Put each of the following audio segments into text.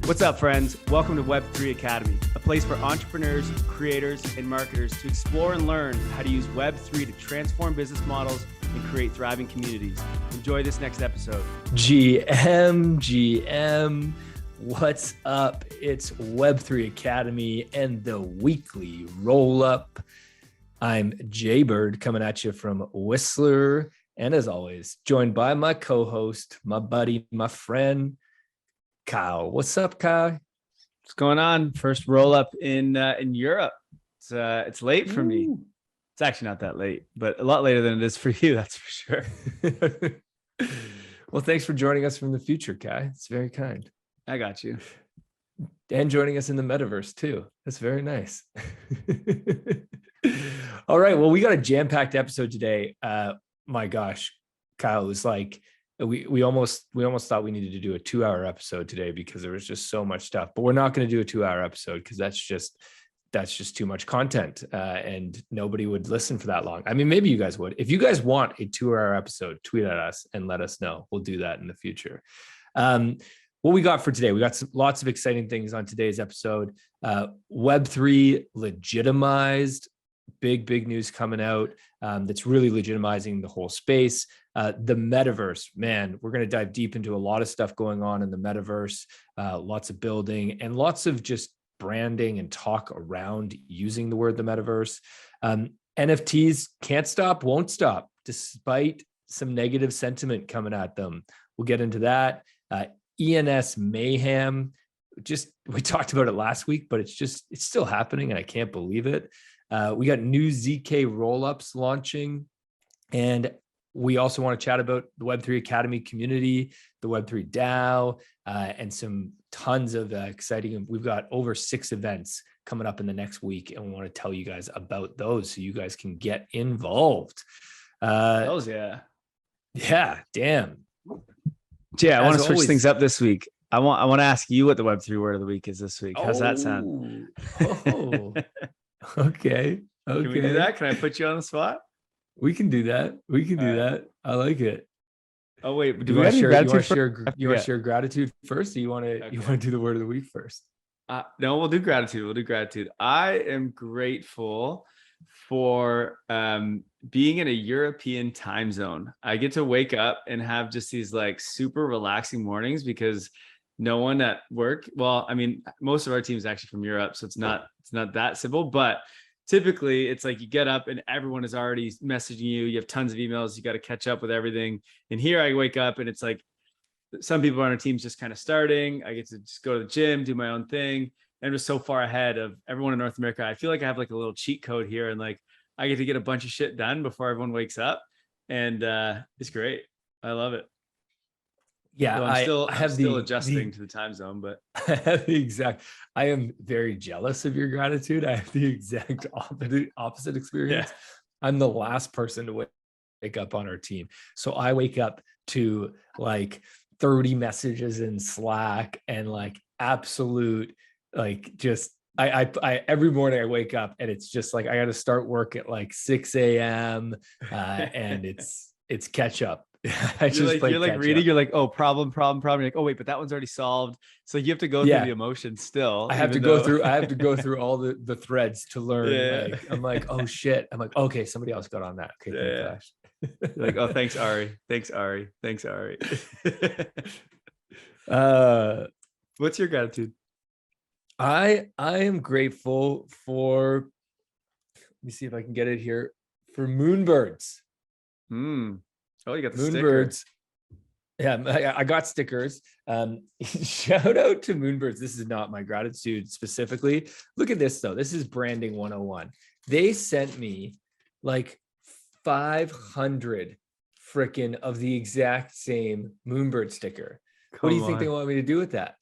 What's up, friends? Welcome to Web3 Academy, a place for entrepreneurs, creators, and marketers to explore and learn how to use Web3 to transform business models and create thriving communities. Enjoy this next episode. GM, what's up? It's Web3 Academy and the weekly roll-up. I'm Jaybird coming at you from Whistler. And as always, joined by my co-host, my buddy, my friend, Kyle. What's up, Kyle? What's going on? First roll up in Europe. It's late for me. It's actually not that late, but a lot later than it is for you. That's for sure. Well, thanks for joining us from the future, Kai. It's very kind. I got you. And joining us in the Metaverse too. That's very nice. All right. Well, we got a jam-packed episode today. My gosh, Kyle, it was like we almost thought we needed to do a 2-hour episode today because there was just so much stuff. But we're not going to do a 2-hour episode because that's just too much content, and nobody would listen for that long. I mean, maybe you guys would. If you guys want a 2-hour episode, tweet at us and let us know. We'll do that in the future. What we got for today, we got lots of exciting things on today's episode. Web3 legitimized. Big news coming out that's really legitimizing the whole space. The Metaverse, man, we're going to dive deep into a lot of stuff going on in the Metaverse, lots of building and lots of just branding and talk around using the word the Metaverse. NFTs can't stop, won't stop, despite some negative sentiment coming at them. We'll get into that. EPNS mayhem. We talked about it last week, but it's still happening and I can't believe it. We got new ZKrollups launching, and we also want to chat about the Web3 Academy community, the Web3 DAO, and some tons of exciting. We've got over 6 events coming up in the next week, and we want to tell you guys about those so you guys can get involved. Hells yeah. Yeah, damn. Yeah, I want to switch things up this week. I want to ask you what the Web3 word of the week is this week. How's that sound? Oh. Okay. Can we do that? Can I put you on the spot? We can do that. Do that. I like it. Oh wait, do you want to share gratitude first, or you want to do the word of the week first? No, we'll do gratitude. I am grateful for being in a European time zone. I get to wake up and have just these like super relaxing mornings because no one at work. Well, I mean, most of our team is actually from Europe, so it's not that simple, but typically it's like you get up and everyone is already messaging you. You have tons of emails. You got to catch up with everything. And here I wake up and it's like some people on our team's just kind of starting. I get to just go to the gym, do my own thing. And we're so far ahead of everyone in North America. I feel like I have like a little cheat code here and like I get to get a bunch of shit done before everyone wakes up. And it's great. I love it. Yeah, so I'm still adjusting to the time zone, but I am very jealous of your gratitude. I have the exact opposite experience. Yeah. I'm the last person to wake up on our team. So I wake up to like 30 messages in Slack and like absolute, like just, I every morning I wake up and it's just like, I got to start work at like 6 a.m. And it's catch up. You're like reading, you're like, oh, problem. You're like, oh wait, but that one's already solved. So you have to go through the emotions still. I have to go through all the threads to learn. Yeah. Like, I'm like, oh shit. I'm like, okay, somebody else got on that. Okay. Yeah. You're like, oh, thanks, Ari. What's your gratitude? I am grateful for, let me see if I can get it here, for moonbirds. Oh, you got the moonbirds. Sticker. Yeah, I got stickers. Shout out to moonbirds. This is not my gratitude specifically. Look at this though. This is branding 101. They sent me like 500 frickin' of the exact same moonbird sticker. What do you think they want me to do with that?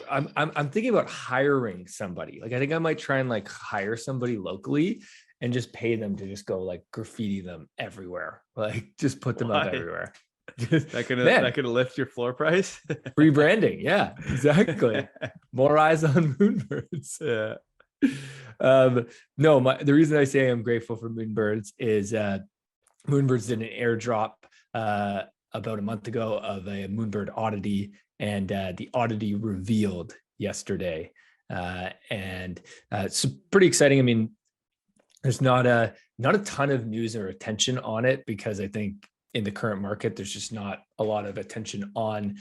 I'm thinking about hiring somebody. Like I think I might try and like hire somebody locally and just pay them to just go like graffiti them everywhere. Like just put them up everywhere. That could lift your floor price. Rebranding. Yeah, exactly. More eyes on moonbirds. Yeah. No, the reason I say I'm grateful for moonbirds is Moonbirds did an airdrop about a month ago of a moonbird oddity, and the oddity revealed yesterday. And it's pretty exciting. I mean, there's not a ton of news or attention on it because I think in the current market, there's just not a lot of attention on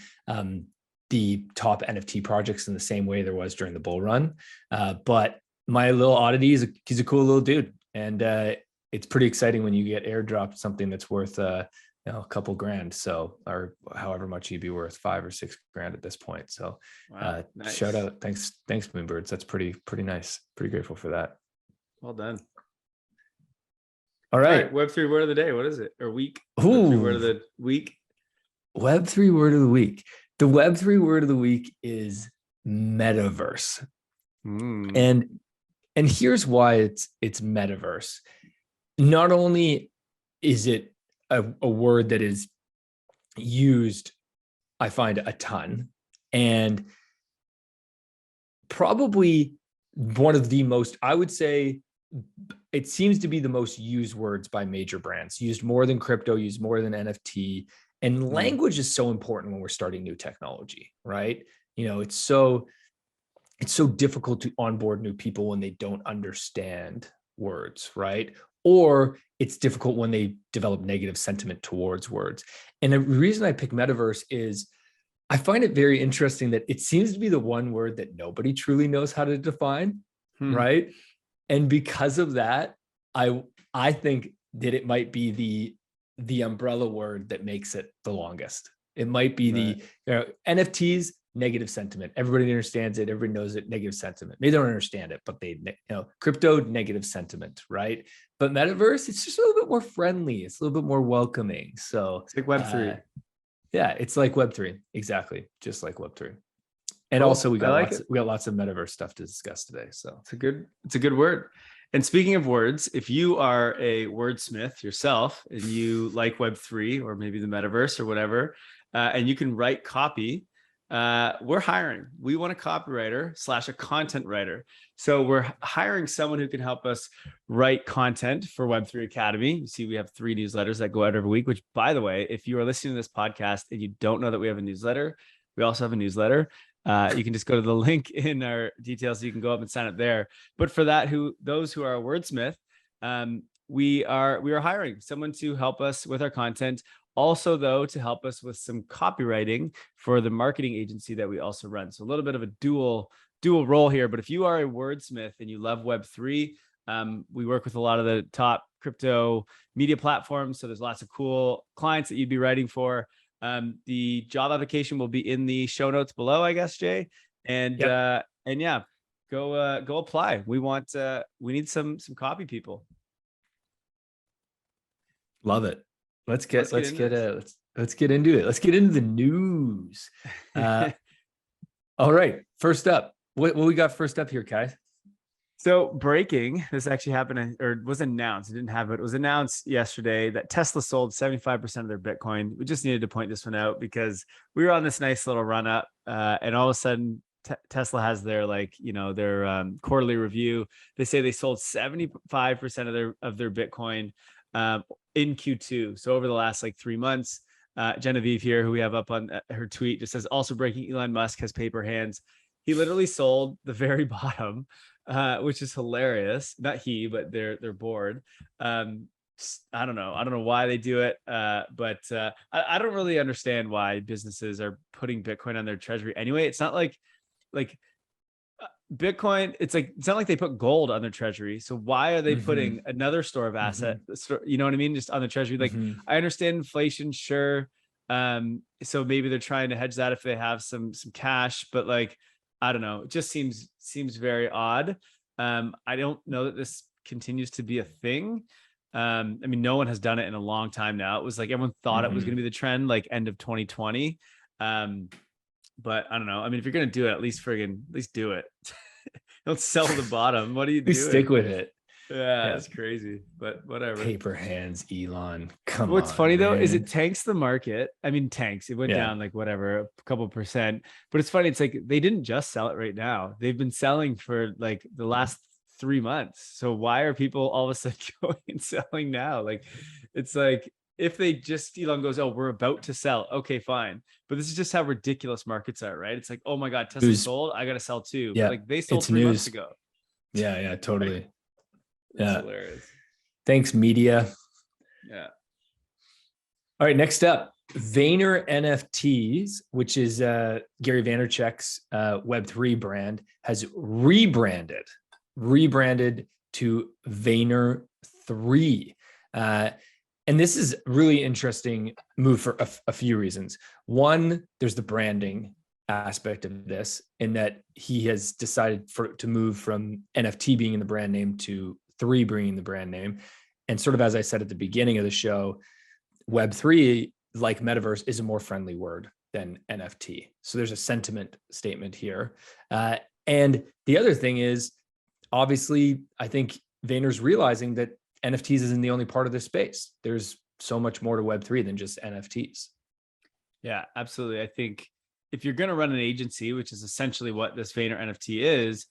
the top NFT projects in the same way there was during the bull run. But my little oddity he's a cool little dude. And it's pretty exciting when you get airdropped something that's worth a couple grand. So, or however much he'd be worth, $5 or $6 grand at this point. So Wow, nice. Shout out. Thanks Moonbirds. That's pretty nice. Pretty grateful for that. Well done. All right. Web3 word of the day. What is it? Or week? Ooh. Web3 word of the week. Web3 word of the week. The Web3 word of the week is Metaverse. And here's why it's Metaverse. Not only is it a word that is used, I find, a ton, and probably one of the most, I would say, it seems to be the most used words by major brands, used more than crypto, used more than NFT. And language is so important when we're starting new technology, right? It's so difficult to onboard new people when they don't understand words, right? Or it's difficult when they develop negative sentiment towards words. And the reason I pick Metaverse is I find it very interesting that it seems to be the one word that nobody truly knows how to define, right? And because of that, I think that it might be the umbrella word that makes it the longest. It might be NFTs, negative sentiment. Everybody understands it. Everybody knows it. Negative sentiment. They don't understand it, but crypto, negative sentiment, right? But Metaverse, it's just a little bit more friendly. It's a little bit more welcoming. So it's like Web3. Yeah, it's like Web3. Exactly. Just like Web3. And Cool. also we got lots of Metaverse stuff to discuss today. So it's a good word. And speaking of words, if you are a wordsmith yourself and you like Web3 or maybe the Metaverse or whatever, and you can write copy, we're hiring. We want a copywriter / a content writer. So we're hiring someone who can help us write content for Web3 Academy. You see, we have 3 newsletters that go out every week, which, by the way, if you are listening to this podcast and you don't know that we have a newsletter, we also have a newsletter. You can just go to the link in our details. So you can go up and sign up there. But for that, those who are a wordsmith, we are hiring someone to help us with our content. Also, though, to help us with some copywriting for the marketing agency that we also run. So a little bit of a dual role here. But if you are a wordsmith and you love Web3, we work with a lot of the top crypto media platforms. So there's lots of cool clients that you'd be writing for. The job application will be in the show notes below, I guess, Jay. And yeah, go apply. We need some copy people. Love it. Let's get into it. Let's get into the news. All right. First up, what we got first up here, Kai? So breaking, this actually happened or was announced. It didn't have it. It was announced yesterday that Tesla sold 75% of their Bitcoin. We just needed to point this one out because we were on this nice little run up, and all of a sudden Tesla has their quarterly review. They say they sold 75% of their Bitcoin in Q2. So over the last 3 months, Genevieve here, who we have up on her tweet, just says, also breaking, Elon Musk has paper hands. He literally sold the very bottom, which is hilarious. Not he, but their board. I don't know why they do it, but I don't really understand why businesses are putting Bitcoin on their treasury anyway. It's not like Bitcoin, it's not like they put gold on their treasury. So why are they putting another store of asset, you know what I mean? Just on the treasury. I understand inflation, sure. So maybe they're trying to hedge that if they have some cash, but I don't know. It just seems very odd. I don't know that this continues to be a thing. I mean, no one has done it in a long time now. It was everyone thought it was going to be the trend, end of 2020. But I don't know. I mean, if you're going to do it, at least do it. Don't sell the bottom. What are you doing? Stick with it. Yeah, it's crazy, but whatever. Paper hands, Elon. Come on. What's funny though is it tanks the market. I mean, tanks. It went down whatever, a couple percent. But it's funny. It's they didn't just sell it right now. They've been selling for the last 3 months. So why are people all of a sudden going and selling now? It's if they just, Elon goes, oh, we're about to sell. Okay, fine. But this is just how ridiculous markets are, right? It's like, oh my God, Tesla sold. I got to sell too. Yeah. But like they sold It's 3 months news. ago. Yeah, totally. Like, yeah. It's hilarious. Thanks, media. Yeah. All right, next up, Vayner NFTs, which is Gary Vaynerchuk's Web3 brand, has rebranded to Vayner3. And this is really interesting move for a few reasons. One, there's the branding aspect of this, in that he has decided to move from NFT being in the brand name to 3 bringing the brand name. And sort of as I said at the beginning of the show, Web3, like Metaverse, is a more friendly word than NFT. So there's a sentiment statement here. And the other thing is, obviously, I think Vayner's realizing that NFTs isn't the only part of this space. There's so much more to Web3 than just NFTs. Yeah, absolutely. I think if you're going to run an agency, which is essentially what this Vayner NFT is,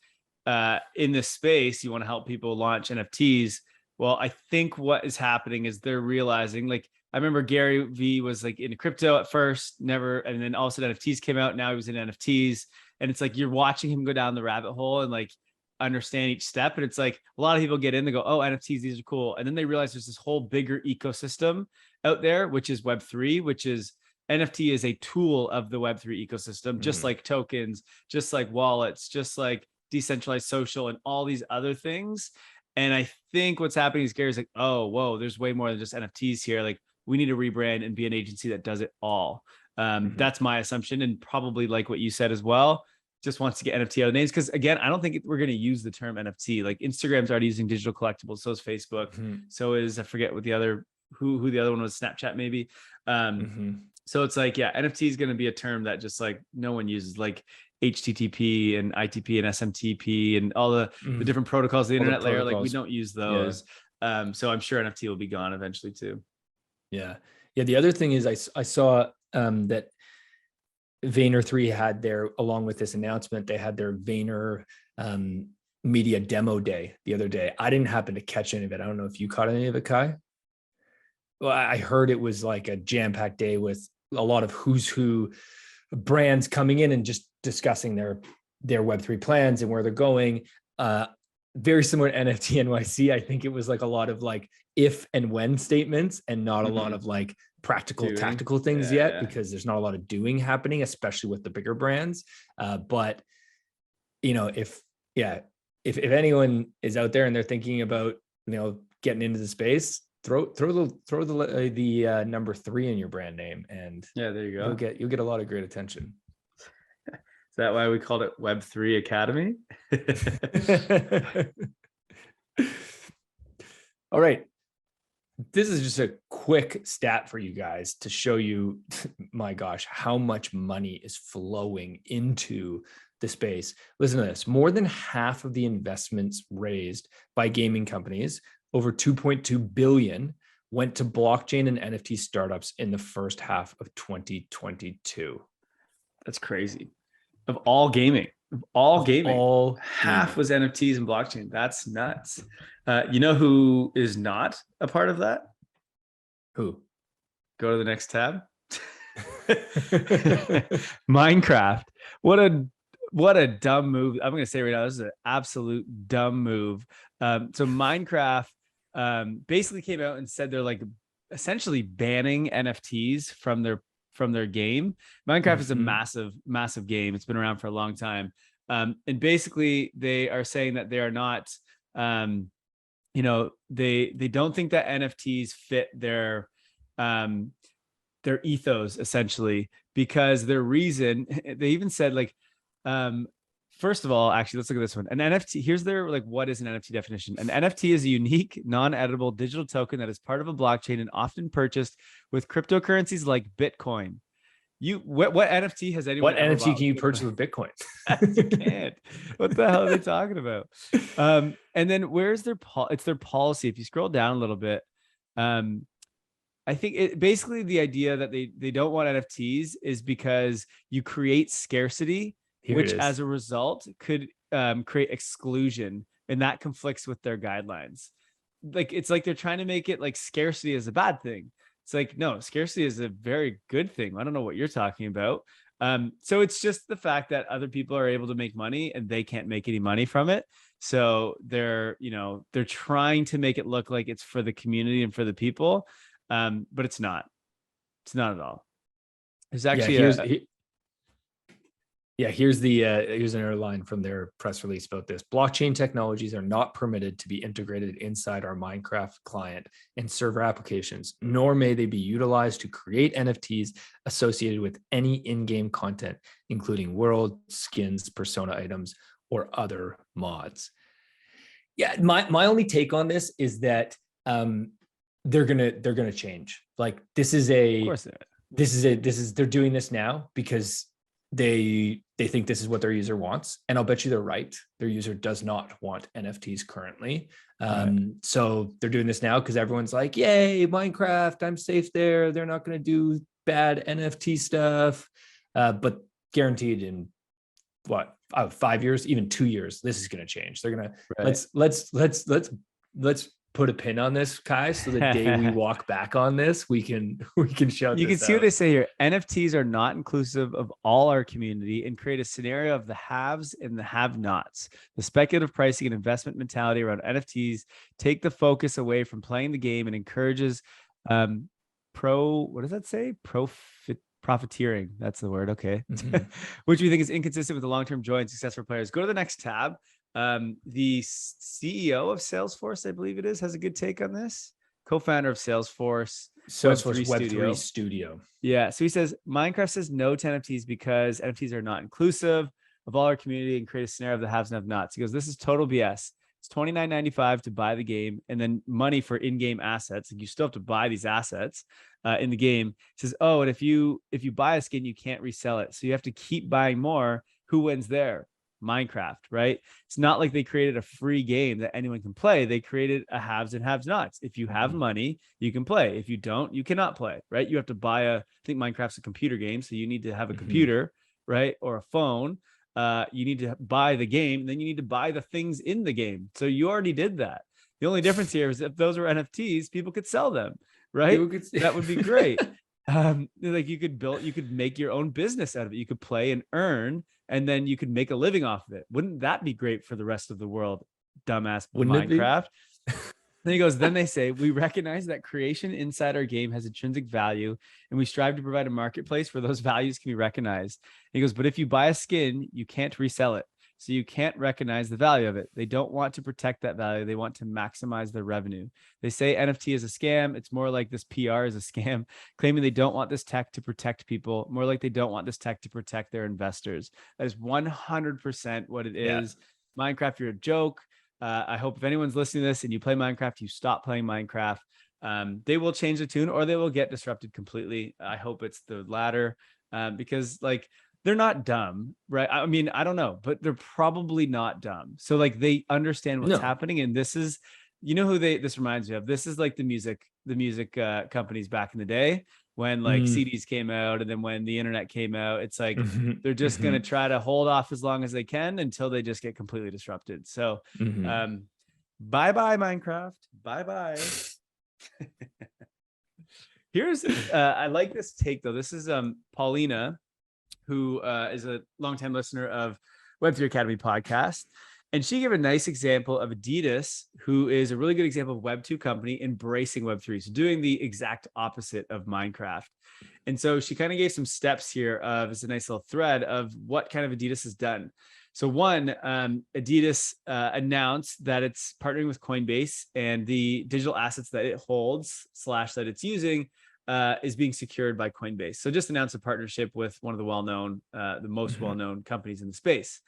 in this space, you want to help people launch NFTs. Well, I think what is happening is they're realizing, like, I remember Gary V was like in crypto at first, never, and then all of a sudden NFTs came out. Now he was in NFTs, and it's like you're watching him go down the rabbit hole and like understand each step. And it's like a lot of people get in, they go, oh, NFTs, these are cool. And then they realize there's this whole bigger ecosystem out there, which is Web3, which is NFT is a tool of the Web3 ecosystem, just like tokens, just like wallets, just like decentralized social and all these other things. And I think what's happening is Gary's like, oh, whoa, there's way more than just NFTs here. Like, we need to rebrand and be an agency that does it all. That's my assumption. And probably like what you said as well, just wants to get NFT out of names. Because again, I don't think we're going to use the term NFT. Like Instagram's already using digital collectibles. So is Facebook. So is, I forget what the other, who the other one was, Snapchat maybe. So it's like, yeah, NFT is going to be a term that just like no one uses, like HTTP and ITP and SMTP and all the different protocols, the internet layer. Like we don't use those. Yeah. So I'm sure NFT will be gone eventually too. Yeah. The other thing is I saw that Vayner3 had their, along with this announcement, they had their Vayner media demo day the other day. I didn't happen to catch any of it. I don't know if you caught any of it, Kai. Well, I heard it was like a jam-packed day with a lot of who's who brands coming in and just discussing their Web3 plans and where they're going. Very similar to NFT NYC. I think it was like a lot of like if and when statements and not a lot of like practical tactical things yet, because there's not a lot of doing happening, especially with the bigger brands. But you know, if anyone is out there and they're thinking about, you know, getting into the space, throw the number 3 in your brand name, and there you go. You'll get a lot of great attention. Is that why we called it Web3 Academy? All right. This is just a quick stat for you guys to show you, my gosh, how much money is flowing into the space. Listen to this. More than half of the investments raised by gaming companies, over 2.2 billion, went to blockchain and NFT startups in the first half of 2022. That's crazy. Of all gaming, half was NFTs and blockchain. That's nuts. You know who is not a part of that? Who? Go to the next tab. Minecraft. What a dumb move. I'm going to say right now, this is an absolute dumb move. So Minecraft basically came out and said they're like essentially banning NFTs from their game. Minecraft is a massive game. It's been around for a long time. And basically they are saying that they are not, you know, they don't think that NFTs fit their ethos essentially, because their reason, they even said like, first of all, actually, let's look at this one. An NFT, here's their, like, what is an NFT definition? An NFT is a unique, non-editable digital token that is part of a blockchain and often purchased with cryptocurrencies like Bitcoin. What NFT has anyone? What NFT can you purchase with Bitcoin? You can't. What the hell are they talking about? And then where's their it's their policy. If you scroll down a little bit, I think basically the idea that they don't want NFTs is because you create scarcity, which as a result could create exclusion, and that conflicts with their guidelines. Like, it's like they're trying to make it like scarcity is a bad thing. It's like, no, scarcity is a very good thing. I don't know what you're talking about. So it's just the fact that other people are able to make money and they can't make any money from it. So they're trying to make it look like it's for the community and for the people. But it's not. It's not at all. There's actually here's another line from their press release about this. Blockchain technologies are not permitted to be integrated inside our Minecraft client and server applications, nor may they be utilized to create NFTs associated with any in-game content, including world, skins, persona items, or other mods. Yeah, my only take on this is that they're gonna change. Like they're doing this now because they think this is what their user wants, and I'll bet you they're right. Their user does not want NFTs currently. So they're doing this now because everyone's like, yay, Minecraft, I'm safe there. They're not going to do bad NFT stuff. But guaranteed in 5 years, even 2 years, this is going to change. They're going to let's put a pin on this, Kai, so the day we walk back on this, we can shout. You can see what they say here. NFTs are not inclusive of all our community and create a scenario of the haves and the have-nots. The speculative pricing and investment mentality around NFTs take the focus away from playing the game and encourages what does that say? Profiteering. That's the word. Okay. Which we think is inconsistent with the long-term joy and success for players. Go to the next tab. The CEO of Salesforce, I believe it is, has a good take on this. Co-founder of Salesforce Web3 Studio. Yeah. So he says, Minecraft says no to NFTs because NFTs are not inclusive of all our community and create a scenario of the haves and have-nots. He goes, this is total BS. It's $29.95 to buy the game and then money for in-game assets. And you still have to buy these assets in the game. He says, oh, and if you buy a skin, you can't resell it. So you have to keep buying more. Who wins there? Minecraft, right? It's not like they created a free game that anyone can play. They created a haves and have-nots. If you have money, you can play. If you don't, you cannot play, right? You have to buy I think Minecraft's a computer game, so you need to have a computer, right? Or a phone. You need to buy the game, then you need to buy the things in the game. So you already did that. The only difference here is if those were NFTs, people could sell them, right? That would be great. Like you could make your own business out of it. You could play and earn, and then you could make a living off of it. Wouldn't that be great for the rest of the world? Dumbass Minecraft. Then he goes, then they say, we recognize that creation inside our game has intrinsic value, and we strive to provide a marketplace where those values can be recognized. He goes, but if you buy a skin, you can't resell it. So you can't recognize the value of it. They don't want to protect that value. They want to maximize their revenue. They say NFT is a scam. It's more like this PR is a scam, claiming they don't want this tech to protect people, more like they don't want this tech to protect their investors. That is 100% what it is. Minecraft, you're a joke. I hope if anyone's listening to this and you play Minecraft, you stop playing Minecraft. They will change the tune or they will get disrupted completely. I hope it's the latter because like, they're not dumb, right? I mean, I don't know, but they're probably not dumb. So like they understand what's happening. And this is, who this reminds me of? This is like the music companies back in the day when like CDs came out and then when the internet came out, it's like, they're just going to try to hold off as long as they can until they just get completely disrupted. So bye-bye Minecraft, bye-bye. Here's, I like this take though. This is Paulina, who is a longtime listener of Web3 Academy podcast. And she gave a nice example of Adidas, who is a really good example of Web2 company embracing Web3. So doing the exact opposite of Minecraft. And so she kind of gave some steps here it's a nice little thread of what kind of Adidas has done. So one, Adidas announced that it's partnering with Coinbase and the digital assets that it holds / that it's using is being secured by Coinbase. So just announced a partnership with one of the most well-known companies in the space.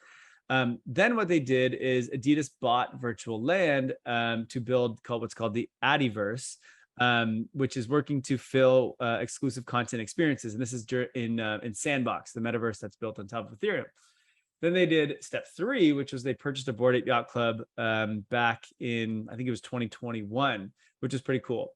Then what they did is Adidas bought virtual land to build what's called the Adiverse, which is working to fill exclusive content experiences. And this is in Sandbox, the Metaverse that's built on top of Ethereum. Then they did step 3, which was they purchased a Bored Ape Yacht Club back in, I think it was 2021, which is pretty cool.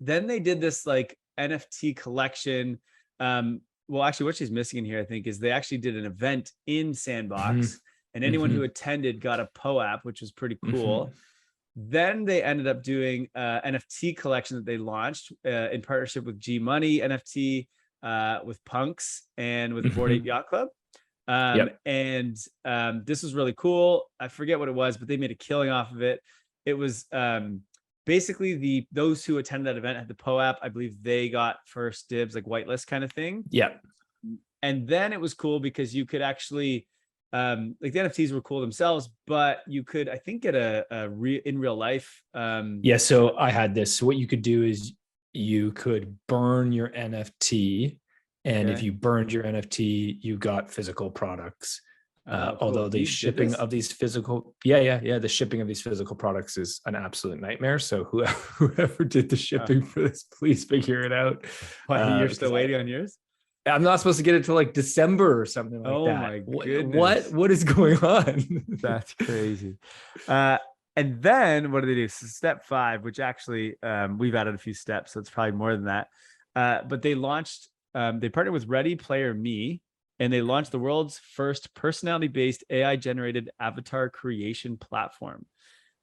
Then they did this like NFT collection. Well, actually what she's missing in here, I think, is they actually did an event in Sandbox and anyone who attended got a POAP, which was pretty cool. Then they ended up doing NFT collection that they launched in partnership with G Money NFT, with Punks, and with Bored Ape Yacht Club. And this was really cool. I forget what it was, but they made a killing off of it. It was basically those who attended that event had the POAP. I believe they got first dibs, like whitelist kind of thing. Yeah. And then it was cool because you could actually like the NFTs were cool themselves, but you could, I think, get in real life. Yeah. So I had this. So what you could do is you could burn your NFT. And if you burned your NFT, you got physical products. Cool. Although the shipping of these physical, the shipping of these physical products is an absolute nightmare. So whoever did the shipping for this, please figure it out. You're still waiting on yours? I'm not supposed to get it till like December or something like that. Oh my goodness. What is going on? That's crazy. And then what do they do? So step 5, which actually we've added a few steps, so it's probably more than that. But they launched, they partnered with Ready Player Me, and they launched the world's first personality-based AI-generated avatar creation platform.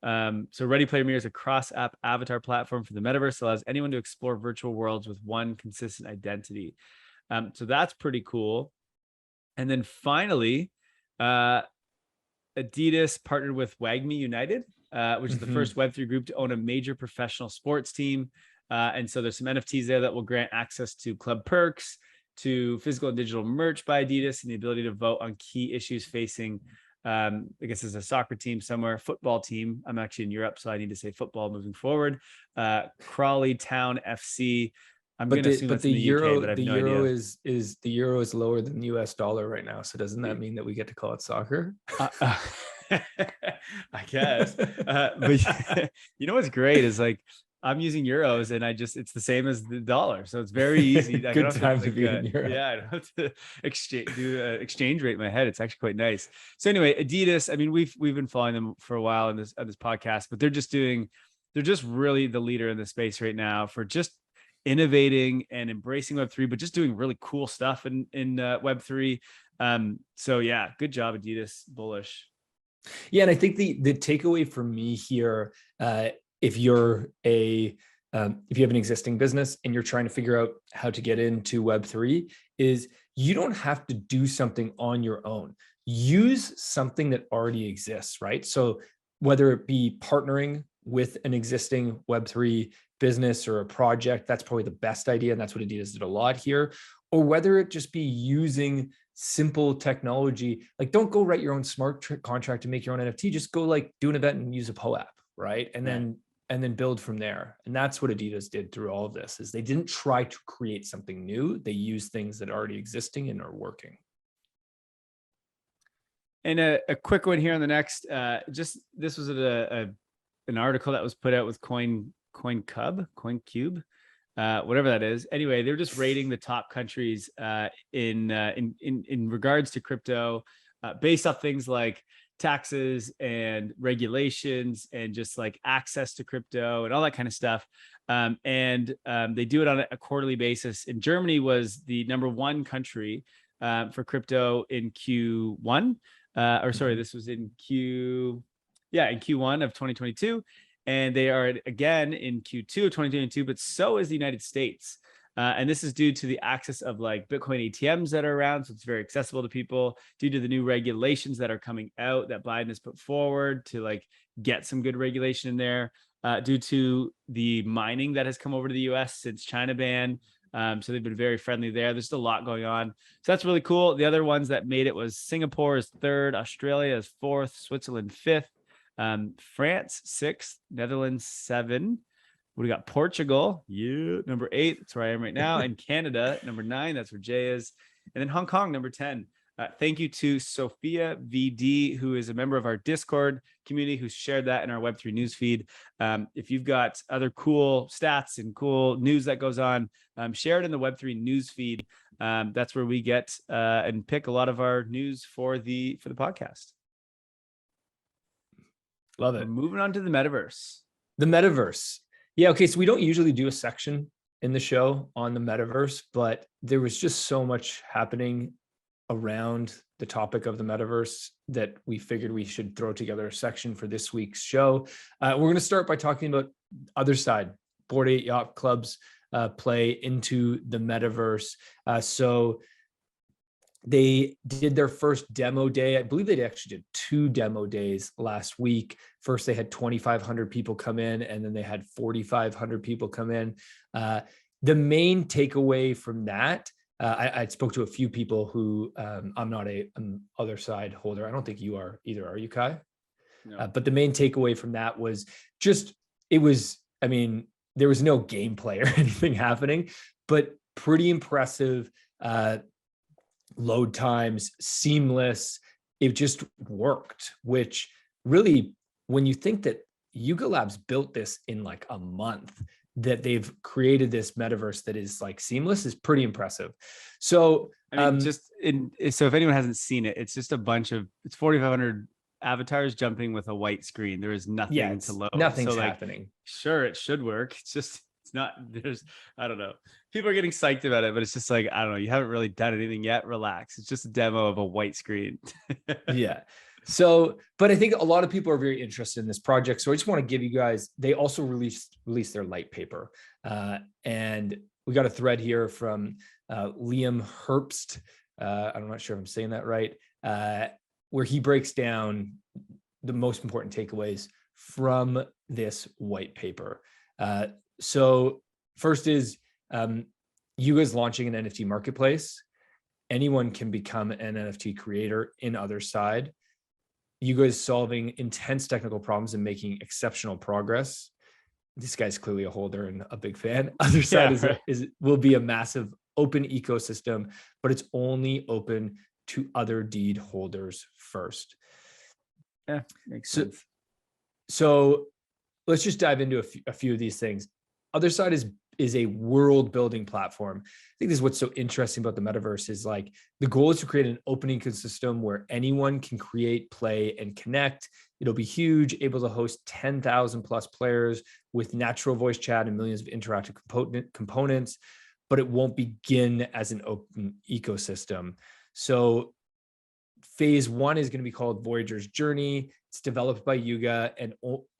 So Ready Player Me is a cross-app avatar platform for the metaverse that allows anyone to explore virtual worlds with one consistent identity. So that's pretty cool. And then finally, Adidas partnered with WAGMI United, which is the first Web3 group to own a major professional sports team. And so there's some NFTs there that will grant access to club perks, to physical and digital merch by Adidas, and the ability to vote on key issues facing, I guess there's a soccer team somewhere, football team. I'm actually in Europe, so I need to say football moving forward. Crawley Town FC. But the euro, the euro is the euro is lower than the US dollar right now. So doesn't that mean that we get to call it soccer? I guess. But you know what's great is like I'm using euros and it's the same as the dollar. So it's very easy. Good time to be in Europe. Yeah, I don't have to exchange rate in my head. It's actually quite nice. So anyway, Adidas, I mean, we've been following them for a while on this podcast, but they're just really the leader in the space right now for just innovating and embracing Web3, but just doing really cool stuff in Web3. So yeah, good job, Adidas. Bullish. Yeah, and I think the takeaway for me here, if you have an existing business and you're trying to figure out how to get into Web3, is you don't have to do something on your own. Use something that already exists, right? So whether it be partnering with an existing Web3 business or a project, that's probably the best idea. And that's what Adidas did a lot here. Or whether it just be using simple technology, like don't go write your own smart contract to make your own NFT, just go like do an event and use a POAP, right? And then build from there. And that's what Adidas did through all of this, is they didn't try to create something new. They used things that are already existing and are working. And a quick one here on the next, this was an article that was put out with CoinCube, whatever that is. Anyway, they're just rating the top countries in regards to crypto, based off things like taxes and regulations and just like access to crypto and all that kind of stuff. They do it on a quarterly basis. And Germany was the #1 country for crypto in Q1. This was in Q1 of 2022. And they are again in Q2 of 2022, but so is the United States. And this is due to the access of like Bitcoin ATMs that are around. So it's very accessible to people, due to the new regulations that are coming out that Biden has put forward to like get some good regulation in there, due to the mining that has come over to the US since China ban. So they've been very friendly there. There's still a lot going on. So that's really cool. The other ones that made it was Singapore is 3rd, Australia is 4th, Switzerland 5th. France 6th, Netherlands 7. We got Portugal, number 8. That's where I am right now, and Canada number 9. That's where Jay is, and then Hong Kong number 10. Thank you to Sophia VD, who is a member of our Discord community, who shared that in our Web3 newsfeed. If you've got other cool stats and cool news that goes on, share it in the Web3 newsfeed. That's where we get and pick a lot of our news for the podcast. Love it. We're moving on to the metaverse. The metaverse. Yeah. Okay. So we don't usually do a section in the show on the metaverse, but there was just so much happening around the topic of the metaverse that we figured we should throw together a section for this week's show. We're going to start by talking about Otherside, Bored Ape Yacht Club's play into the metaverse. So they did their first demo day. I believe they actually did 2 demo days last week. First, they had 2,500 people come in, and then they had 4,500 people come in. The main takeaway from that, I spoke to a few people who I'm not an Otherside holder. I don't think you are either. Are you, Kai? No. But the main takeaway from that was just, there was no gameplay or anything happening, but pretty impressive load times, seamless. It just worked, which really, when you think that Yuga Labs built this in like a month, that they've created this metaverse that is like seamless, is pretty impressive. So so if anyone hasn't seen it, it's just it's 4,500 avatars jumping with a white screen. There is nothing to load. Nothing's happening. Sure, it should work. It's not, I don't know. People are getting psyched about it, but it's just like, I don't know. You haven't really done anything yet. Relax. It's just a demo of a white screen. Yeah. So, but I think a lot of people are very interested in this project. So I just want to give you guys, they also released their light paper. And we got a thread here from Liam Herbst. I'm not sure if I'm saying that right. Where he breaks down the most important takeaways from this white paper. So first is Yuga's launching an NFT marketplace. Anyone can become an NFT creator in Otherside. Yuga is solving intense technical problems and making exceptional progress. This guy's clearly a holder and a big fan. Otherside will be a massive open ecosystem, but it's only open to other deed holders first. Yeah, makes sense. So let's just dive into a few of these things. Otherside is a world building platform. I think this is what's so interesting about the metaverse, is like the goal is to create an open ecosystem where anyone can create, play, and connect. It'll be huge, able to host 10,000 plus players with natural voice chat and millions of interactive components, but it won't begin as an open ecosystem. So phase 1 is going to be called Voyager's Journey. It's developed by Yuga, and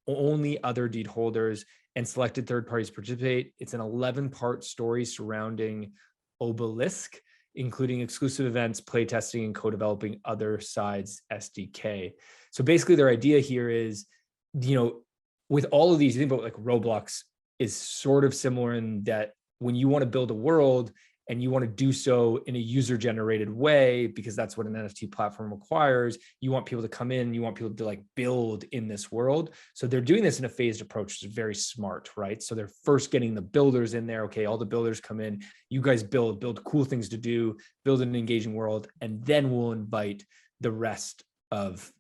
only other deed holders and selected third parties participate. It's an 11-part story surrounding Obelisk, including exclusive events, playtesting, and co-developing Otherside's SDK. So basically their idea here is, with all of these, you think about like Roblox is sort of similar in that when you want to build a world and you want to do so in a user-generated way, because that's what an NFT platform requires, you want people to come in, you want people to like build in this world. So they're doing this in a phased approach, which is very smart, right? So they're first getting the builders in there. Okay, all the builders come in, you guys build cool things to do, build an engaging world, and then we'll invite the rest of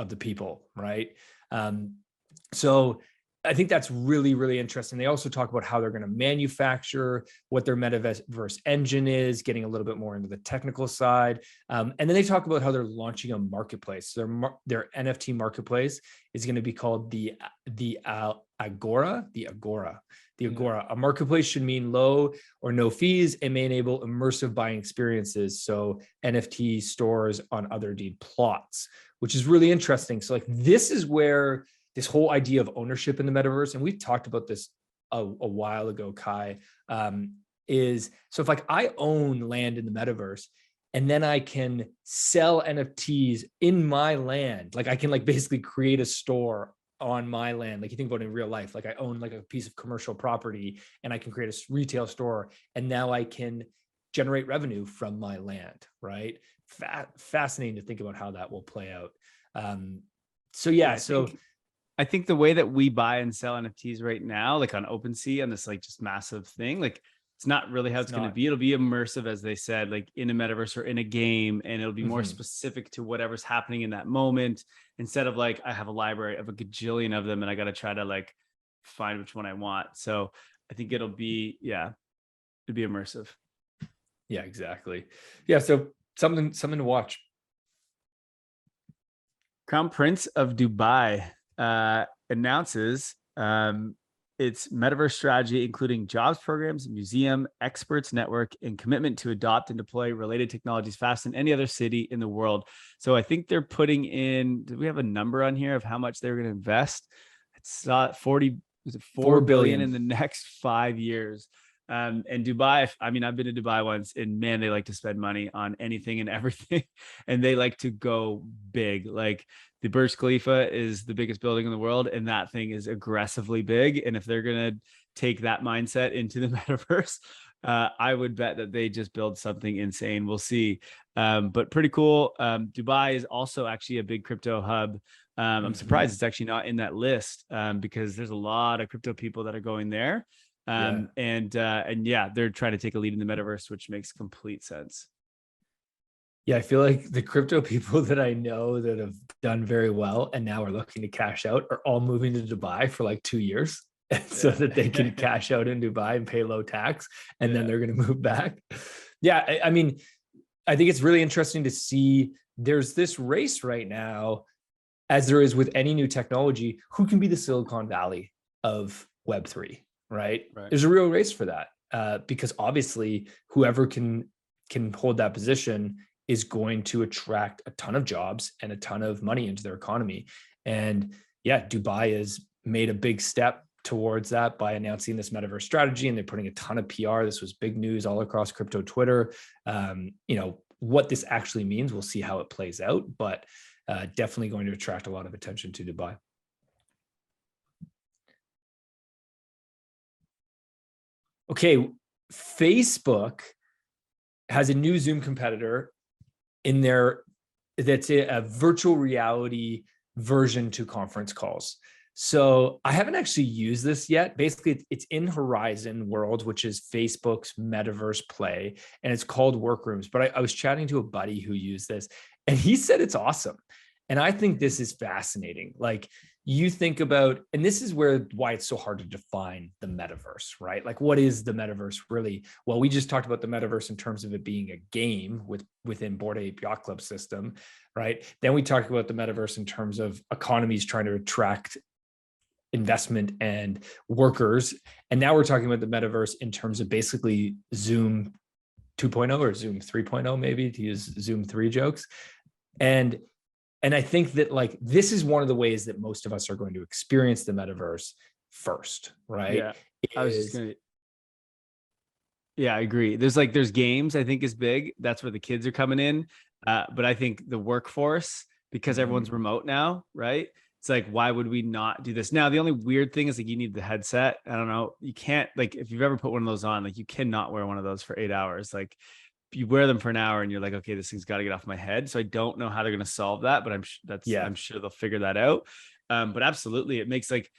the people, right? So I think that's really, really interesting. They also talk about how they're going to manufacture, what their metaverse engine is, getting a little bit more into the technical side. And then they talk about how they're launching a marketplace. Their NFT marketplace is going to be called the Agora. A marketplace should mean low or no fees and may enable immersive buying experiences. So NFT stores on other deed plots, which is really interesting. So like this is where this whole idea of ownership in the metaverse, and we've talked about this a while ago, Kai, is so if like I own land in the metaverse and then I can sell NFTs in my land, like I can like basically create a store on my land. Like you think about it in real life, like I own like a piece of commercial property and I can create a retail store, and now I can generate revenue from my land, right? Fascinating to think about how that will play out. I think the way that we buy and sell NFTs right now, like on OpenSea, on this like just massive thing, like it's not really how it's going to be. It'll be immersive, as they said, like in a metaverse or in a game, and it'll be more specific to whatever's happening in that moment, instead of like I have a library of a gajillion of them and I got to try to like find which one I want. So I think it'll be immersive. Yeah, exactly. Yeah, so something to watch. Crown Prince of Dubai announces its metaverse strategy, including jobs programs, museum, experts network, and commitment to adopt and deploy related technologies faster than any other city in the world. So I think they're putting in, do we have a number on here of how much they're going to invest? It's 40, was it 4 billion in the next 5 years. And Dubai, I mean, I've been to Dubai once, and man, they like to spend money on anything and everything. And they like to go big. Like the Burj Khalifa is the biggest building in the world, and that thing is aggressively big. And if they're going to take that mindset into the metaverse, I would bet that they just build something insane. We'll see. But pretty cool. Dubai is also actually a big crypto hub. I'm surprised it's actually not in that list, because there's a lot of crypto people that are going there. And yeah, they're trying to take a lead in the metaverse, which makes complete sense. Yeah, I feel like the crypto people that I know that have done very well and now are looking to cash out are all moving to Dubai for like 2 years so that they can cash out in Dubai and pay low tax, and then they're going to move back. Yeah, I mean, I think it's really interesting to see there's this race right now, as there is with any new technology, who can be the Silicon Valley of Web3, right? There's a real race for that, because obviously whoever can hold that position is going to attract a ton of jobs and a ton of money into their economy. And yeah, Dubai has made a big step towards that by announcing this metaverse strategy, and they're putting a ton of PR. This was big news all across crypto Twitter. What this actually means, we'll see how it plays out, but definitely going to attract a lot of attention to Dubai. Okay, Facebook has a new Zoom competitor in there that's a virtual reality version to conference calls. So I haven't actually used this yet. Basically, it's in Horizon World, which is Facebook's metaverse play, and it's called Workrooms. But I was chatting to a buddy who used this, and he said it's awesome. And I think this is fascinating. Like, you think about, and this is why it's so hard to define the metaverse, right? Like, what is the metaverse really? Well, we just talked about the metaverse in terms of it being a game within Bored Ape Yacht Club system, right? Then we talked about the metaverse in terms of economies trying to attract investment and workers. And now we're talking about the metaverse in terms of basically Zoom 2.0 or Zoom 3.0, maybe, to use Zoom 3 jokes. And I think that, like, this is one of the ways that most of us are going to experience the metaverse first, right? Yeah, I agree. There's games, I think, is big. That's where the kids are coming in. But I think the workforce, because everyone's remote now, right? It's like, why would we not do this? Now, the only weird thing is, like, you need the headset. I don't know. You can't, like, if you've ever put one of those on, like, you cannot wear one of those for 8 hours. Like, you wear them for an hour and you're like, okay, this thing's got to get off my head. So I don't know how they're going to solve that, but I'm sure they'll figure that out. But absolutely, it makes, like,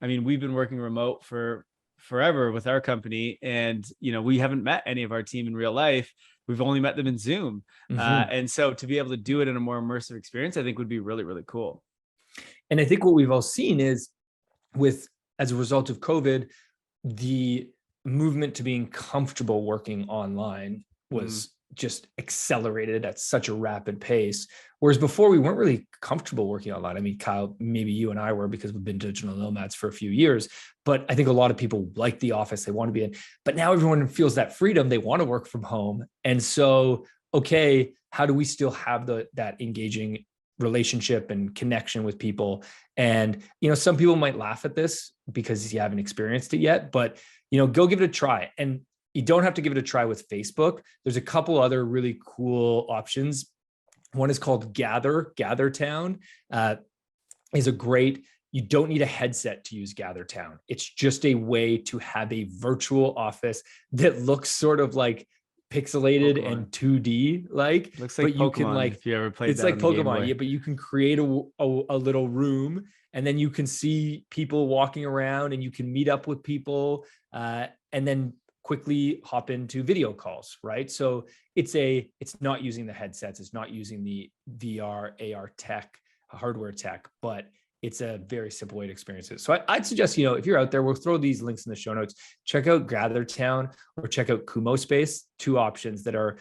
I mean, we've been working remote for forever with our company, and we haven't met any of our team in real life. We've only met them in Zoom. And so to be able to do it in a more immersive experience, I think would be really, really cool. And I think what we've all seen is, as a result of COVID, the movement to being comfortable working online was just accelerated at such a rapid pace. Whereas before, we weren't really comfortable working online. I mean, Kyle, maybe you and I were, because we've been digital nomads for a few years, but I think a lot of people like the office, they want to be in, but now everyone feels that freedom. They want to work from home. And so, okay, how do we still have that engaging relationship and connection with people? And, some people might laugh at this because you haven't experienced it yet, but, go give it a try. And you don't have to give it a try with Facebook. There's a couple other really cool options. One is called GatherTown. Is a great, you don't need a headset to use GatherTown. It's just a way to have a virtual office that looks sort of like pixelated Pokemon. And 2D like. Looks like, but Pokemon, you can, like, if you ever played, it's like Pokemon, yeah. But you can create a little room, and then you can see people walking around, and you can meet up with people, and then quickly hop into video calls, right? So it's not using the headsets, it's not using the VR, AR tech, hardware tech, but it's a very simple way to experience it. So I'd suggest, if you're out there, we'll throw these links in the show notes. Check out GatherTown or check out Kumo Space, two options that are,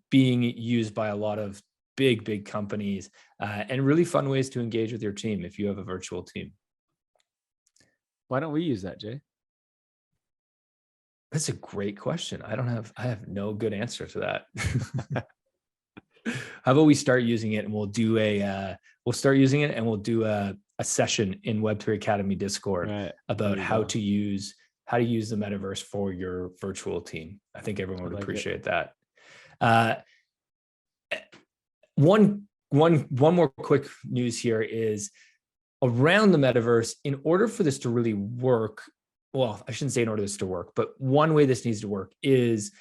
being used by a lot of big companies, and really fun ways to engage with your team if you have a virtual team. Why don't we use that, Jay? That's a great question. I have no good answer to that. How about we start using it and we'll do we'll start using it and we'll do a session in Web3 Academy Discord about how to use the metaverse for your virtual team. I think everyone would appreciate that. One more quick news here is around the metaverse. In order for this to really work, well, I shouldn't say in order for this to work, but one way this needs to work is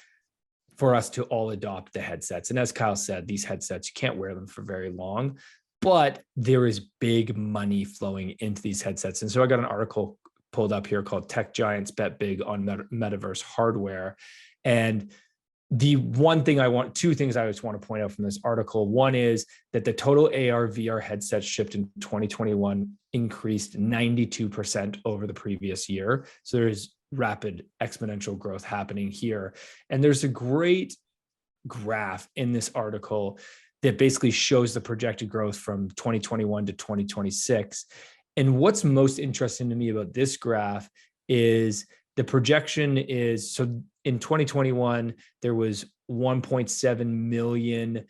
for us to all adopt the headsets. And as Kyle said, these headsets, you can't wear them for very long, but there is big money flowing into these headsets. And so I got an article pulled up here called Tech Giants Bet Big on Metaverse Hardware. And the two things I just want to point out from this article. One is that the total AR VR headsets shipped in 2021 increased 92% over the previous year. So there's rapid exponential growth happening here. And there's a great graph in this article that basically shows the projected growth from 2021 to 2026. And what's most interesting to me about this graph is the projection is, so in 2021, there was 1.7 million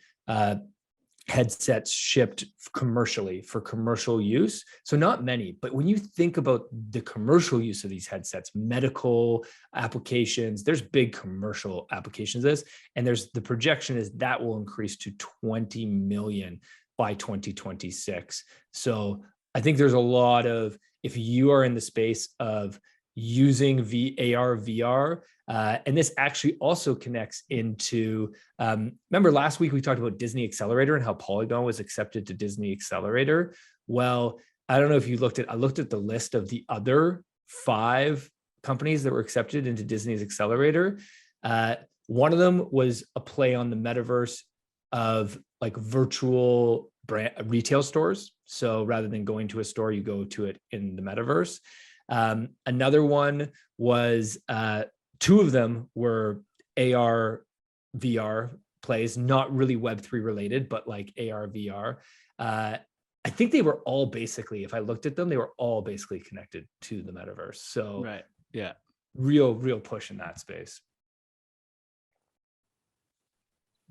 headsets shipped commercially for commercial use. So not many, but when you think about the commercial use of these headsets, medical applications, there's big commercial applications of this. And the projection is that will increase to 20 million by 2026. So I think there's a lot of, if you are in the space of using AR, VR, and this actually also connects into, remember last week we talked about Disney Accelerator and how Polygon was accepted to Disney Accelerator. Well, I don't know if you I looked at the list of the other 5 companies that were accepted into Disney's Accelerator. One of them was a play on the metaverse of like virtual brand retail stores. So rather than going to a store, you go to it in the metaverse. Another one was 2 of them were AR VR plays, not really Web3 related, but like AR VR. I think they were all basically, if I looked at them, they were all basically connected to the metaverse. So right, yeah, real push in that space.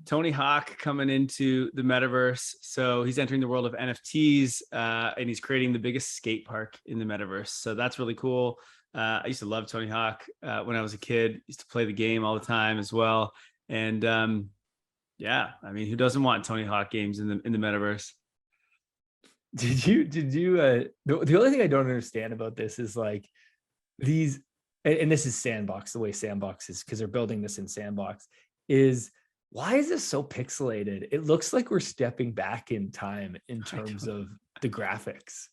Tony Hawk coming into the metaverse. So he's entering the world of NFTs and he's creating the biggest skate park in the metaverse. So that's really cool. I used to love Tony Hawk when I was a kid. Used to play the game all the time as well. And yeah, I mean, who doesn't want Tony Hawk games in the metaverse? Did you the only thing I don't understand about this is like these, and this is Sandbox, the way Sandbox is, because they're building this in Sandbox, is why is this so pixelated? It looks like we're stepping back in time in terms of the graphics.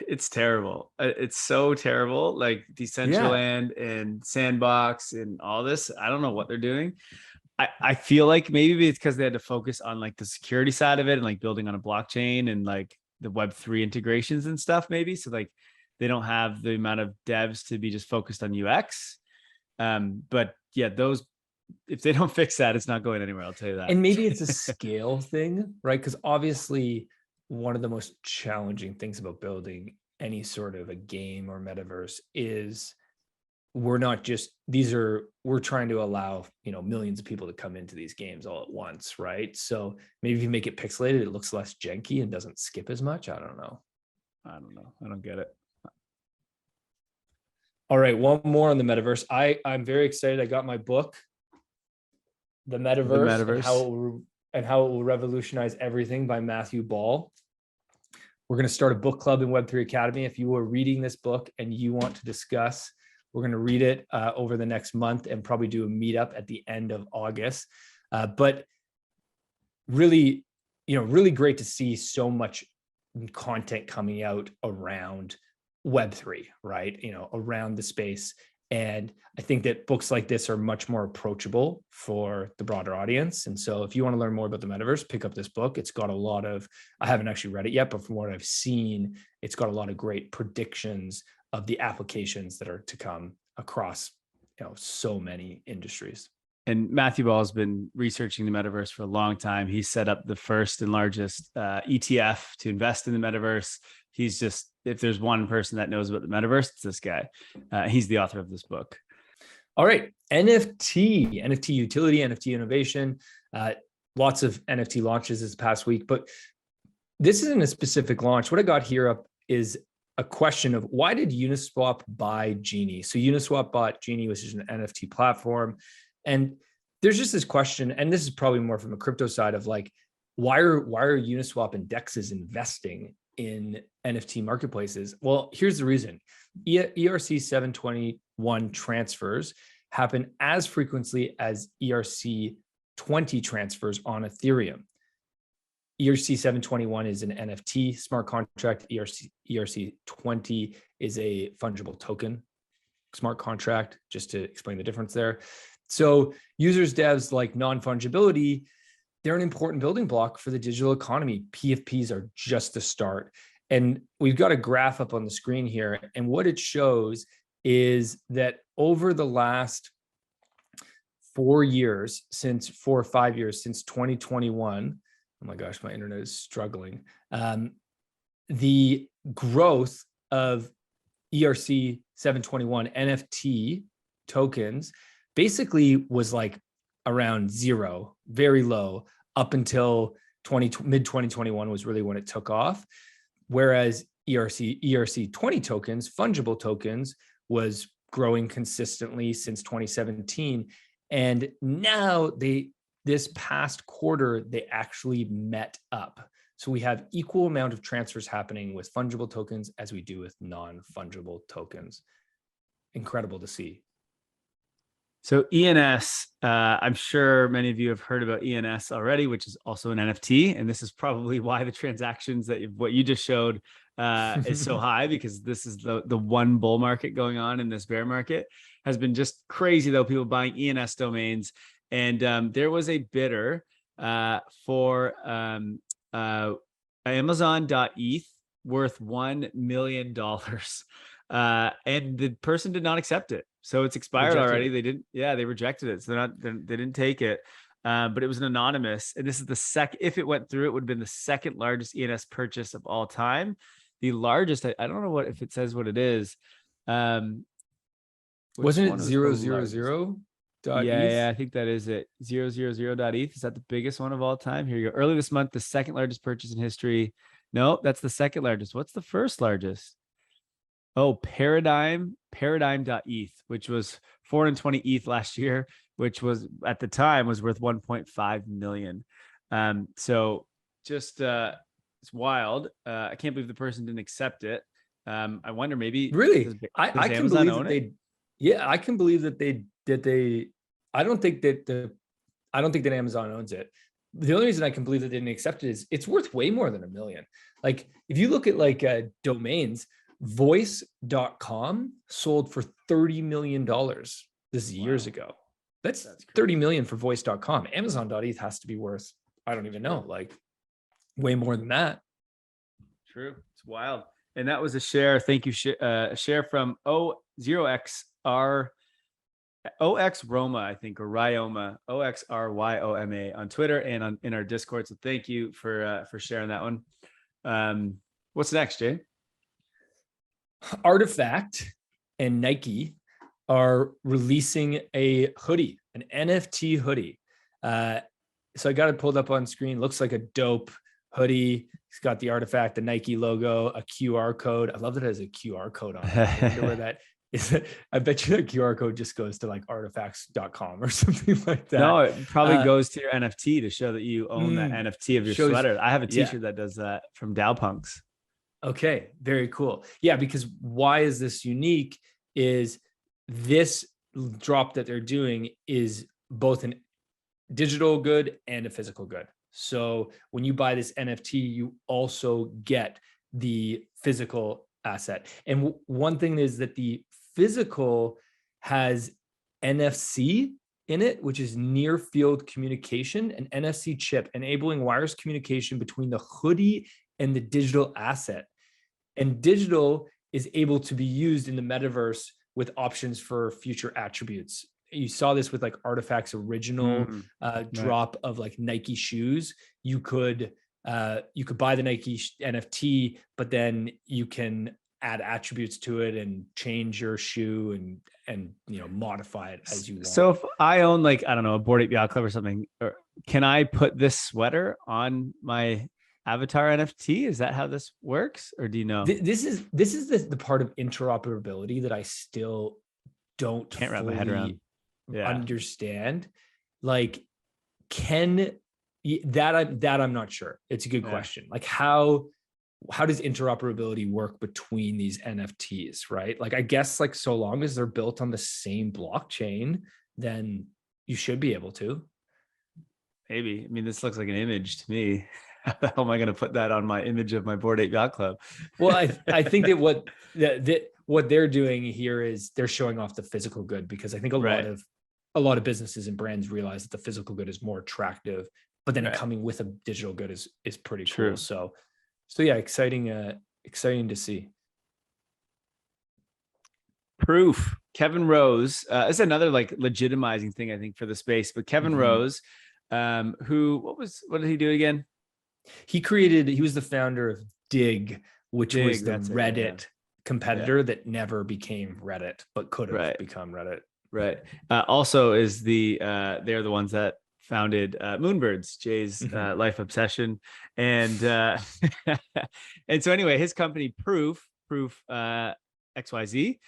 It's terrible. It's so terrible. Like Decentraland and Sandbox and all this. I don't know what they're doing. I feel like maybe it's because they had to focus on like the security side of it and like building on a blockchain and like the Web3 integrations and stuff, maybe. So like they don't have the amount of devs to be just focused on UX. But yeah, if they don't fix that, it's not going anywhere. I'll tell you that. And maybe it's a scale thing, right? Because obviously one of the most challenging things about building any sort of a game or metaverse is we're trying to allow, millions of people to come into these games all at once, right? So maybe if you make it pixelated, it looks less janky and doesn't skip as much. I don't know. I don't get it. All right, one more on the metaverse. I'm very excited. I got my book, The Metaverse. And how it will revolutionize everything by Matthew Ball. We're going to start a book club in Web3 Academy. If you are reading this book and you want to discuss, we're going to read it over the next month and probably do a meetup at the end of August. But really, really great to see so much content coming out around Web3, right? Around the space. And I think that books like this are much more approachable for the broader audience. And so if you want to learn more about the metaverse, pick up this book. It's got I haven't actually read it yet, but from what I've seen, it's got a lot of great predictions of the applications that are to come across, so many industries. Matthew Ball has been researching the metaverse for a long time. He set up the first and largest ETF to invest in the metaverse. He's just, if there's one person that knows about the metaverse, it's this guy. He's the author of this book. All right, NFT utility, NFT innovation. Lots of NFT launches this past week, but this isn't a specific launch. What I got here up is a question of why did Uniswap buy Genie? So Uniswap bought Genie, which is an NFT platform. And there's just this question, and this is probably more from a crypto side of like, why are Uniswap indexes investing in NFT marketplaces? Well, here's the reason. ERC 721 transfers happen as frequently as ERC 20 transfers on Ethereum. ERC 721 is an NFT smart contract. ERC 20 is a fungible token smart contract, just to explain the difference there. So users, devs like non-fungibility, they're an important building block for the digital economy. PFPs are just the start. And we've got a graph up on the screen here. And what it shows is that over the last 4 years, 4 or 5 years, since 2021, oh my gosh, my internet is struggling. The growth of ERC 721 NFT tokens basically was like around zero, very low, up until mid 2021 was really when it took off. Whereas ERC 20 tokens, fungible tokens, was growing consistently since 2017. And now this past quarter, they actually met up. So we have equal amount of transfers happening with fungible tokens as we do with non-fungible tokens. Incredible to see. So ENS, I'm sure many of you have heard about ENS already, which is also an NFT. And this is probably why the transactions what you just showed is so high, because this is the one bull market going on in this bear market. Has been just crazy though, people buying ENS domains. And there was a bidder for Amazon.eth worth $1 million. And the person did not accept it. So it's expired already. They rejected it. So they didn't take it. But it was an anonymous. And this is if it went through, it would have been the second largest ENS purchase of all time. The largest, I don't know if it says what it is. Wasn't it 000? Yeah, I think that is it. 000.eth. Is that the biggest one of all time? Here you go. Early this month, the second largest purchase in history. No, that's the second largest. What's the first largest? Oh, Paradigm.eth, which was 420 ETH last year, which was at the time was worth 1.5 million. So just it's wild. I can't believe the person didn't accept it. I wonder maybe really I can believe that they. Yeah, I can believe that they. I don't think that Amazon owns it. The only reason I can believe that they didn't accept it is it's worth way more than $1 million. Like if you look at like domains, voice.com sold for $30 million. This is years ago. That's 30 million for voice.com. Amazon.eth has to be worth, I don't even know, like way more than that. True. It's wild. And that was a share. Thank you. A share from O0XR. OXRoma, I think, or Ryoma, OXRYOMA on Twitter and in our Discord. So thank you for sharing that one. What's next, Jay? Artifact and Nike are releasing a hoodie, an NFT hoodie. So I got it pulled up on screen. Looks like a dope hoodie. It's got the Artifact, the Nike logo, a QR code. I love that it has a QR code on it. I wonder where that is. I bet you that QR code just goes to like artifacts.com or something like that. No, it probably goes to your NFT to show that you own that NFT of your sweater. I have a t-shirt that does that from Dowpunks. Okay, very cool. Yeah, because why is this unique is this drop that they're doing is both an digital good and a physical good. So when you buy this NFT, you also get the physical asset. And one thing is that the physical has NFC in it, which is near field communication, an NFC chip enabling wireless communication between the hoodie and the digital asset. And digital is able to be used in the metaverse with options for future attributes. you saw this with like Artifact's original Right. drop of like Nike shoes. You could buy the Nike NFT, but then you can add attributes to it and change your shoe and modify it as you want. So if I own like, I don't know, a Bored Ape Yacht Club or something, can I put this sweater on my avatar NFT? Is that how this works, or do you know? This is the part of interoperability that I still can't wrap my head around. Understand. Like, I'm not sure. It's a good question. Like, how does interoperability work between these NFTs, right? Like, I guess like so long as they're built on the same blockchain, then you should be able to. Maybe. I mean, this looks like an image to me. How the hell am I going to put that on my image of my Bored Ape Yacht Club? Well, I think that what they're doing here is they're showing off the physical good, because I think a lot of businesses and brands realize that the physical good is more attractive, but then coming with a digital good is pretty cool. So yeah, exciting to see. Proof. Kevin Rose is another like legitimizing thing, I think, for the space. But Kevin Rose, what did he do again? He was the founder of Dig, which was the Reddit competitor that never became Reddit, but could have become Reddit. Right. Also is they're the ones that founded Moonbirds, Jay's life obsession. And and so anyway, his company Proof XYZ,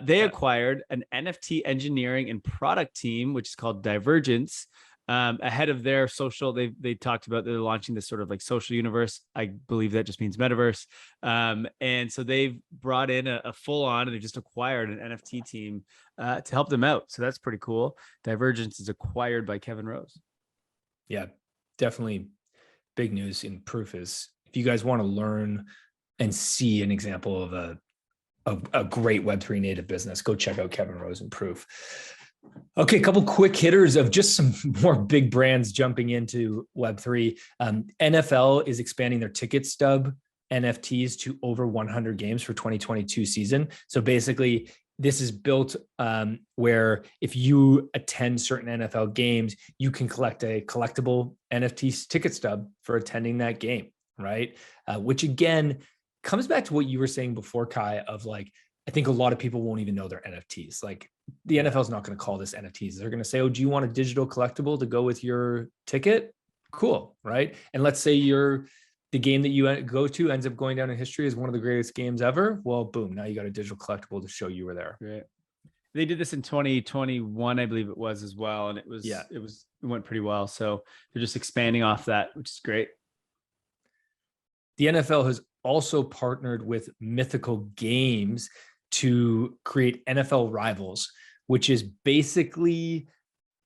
they acquired an NFT engineering and product team, which is called Divergence, ahead of their social. They talked about they're launching this sort of like social universe. I believe that just means metaverse. And so they've brought in a full on, and they just acquired an NFT team to help them out. So that's pretty cool. Divergence is acquired by Kevin Rose. Yeah, definitely big news in Proof. Is if you guys want to learn and see an example of a great Web3 native business, go check out Kevin Rose and Proof. Okay, a couple quick hitters of just some more big brands jumping into Web3. NFL is expanding their ticket stub NFTs to over 100 games for 2022 season. So basically, this is built where if you attend certain NFL games, you can collect a collectible NFT ticket stub for attending that game, right? Which again, comes back to what you were saying before, Kai, of like, I think a lot of people won't even know they're NFTs. Like, the NFL is not going to call this NFTs. They're going to say, oh, do you want a digital collectible to go with your ticket? Cool, right? And let's say the game that you go to ends up going down in history as one of the greatest games ever. Well, boom, now you got a digital collectible to show you were there. Right. They did this in 2021, I believe it was as well. And it went pretty well. So they're just expanding off that, which is great. The NFL has also partnered with Mythical Games to create NFL Rivals, which is basically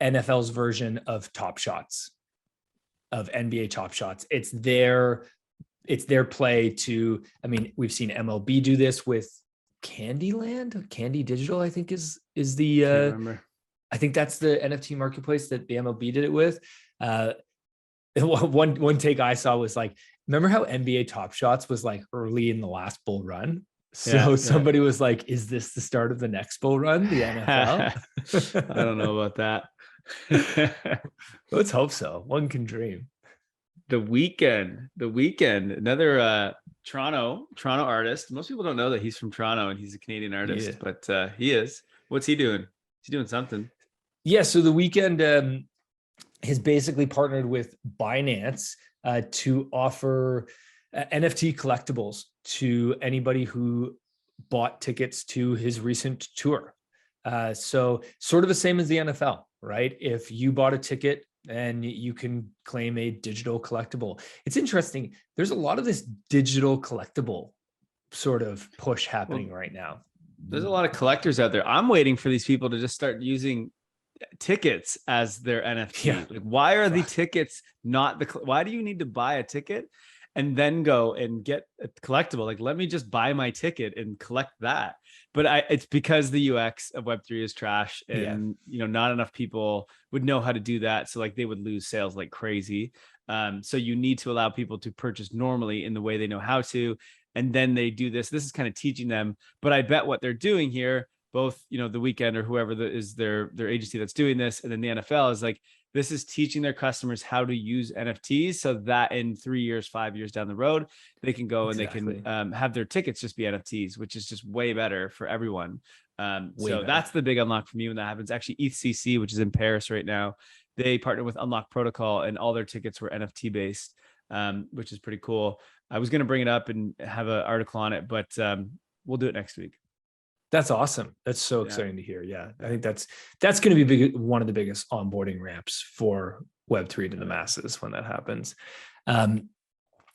NFL's version of Top Shots, of NBA Top Shots. It's their play to, I mean, we've seen MLB do this with Candyland, Candy Digital, I think is the, I think that's the NFT marketplace that the MLB did it with. One take I saw was like, remember how NBA Top Shots was like early in the last bull run? So somebody was like, is this the start of the next bull run, the NFL? I don't know about that. Let's hope so. One can dream. The Weeknd, another Toronto artist. Most people don't know that he's from Toronto and he's a Canadian artist, but he is. What's he doing? He's doing something. Yeah, so The Weeknd has basically partnered with Binance to offer NFT collectibles to anybody who bought tickets to his recent tour. So sort of the same as the NFL, right? If you bought a ticket, and you can claim a digital collectible. It's interesting. There's a lot of this digital collectible sort of push happening right now. There's a lot of collectors out there. I'm waiting for these people to just start using tickets as their NFT. Yeah. Like, why are the tickets not why do you need to buy a ticket and then go and get a collectible? Like, let me just buy my ticket and collect that. But it's because the UX of Web3 is trash, and not enough people would know how to do that. So like they would lose sales like crazy. So you need to allow people to purchase normally in the way they know how to, and then they do this. This is kind of teaching them. But I bet what they're doing here both, you know, the Weekend or whoever is their agency that's doing this, and then the NFL is like, this is teaching their customers how to use NFTs so that in 3 years, 5 years down the road, they can go and they can have their tickets just be NFTs, which is just way better for everyone. So that's the big unlock for me when that happens. Actually, ETHCC, which is in Paris right now, they partnered with Unlock Protocol and all their tickets were NFT based, which is pretty cool. I was going to bring it up and have an article on it, but we'll do it next week. That's awesome. That's so exciting to hear. Yeah, I think that's going to be one of the biggest onboarding ramps for Web3 to the masses when that happens.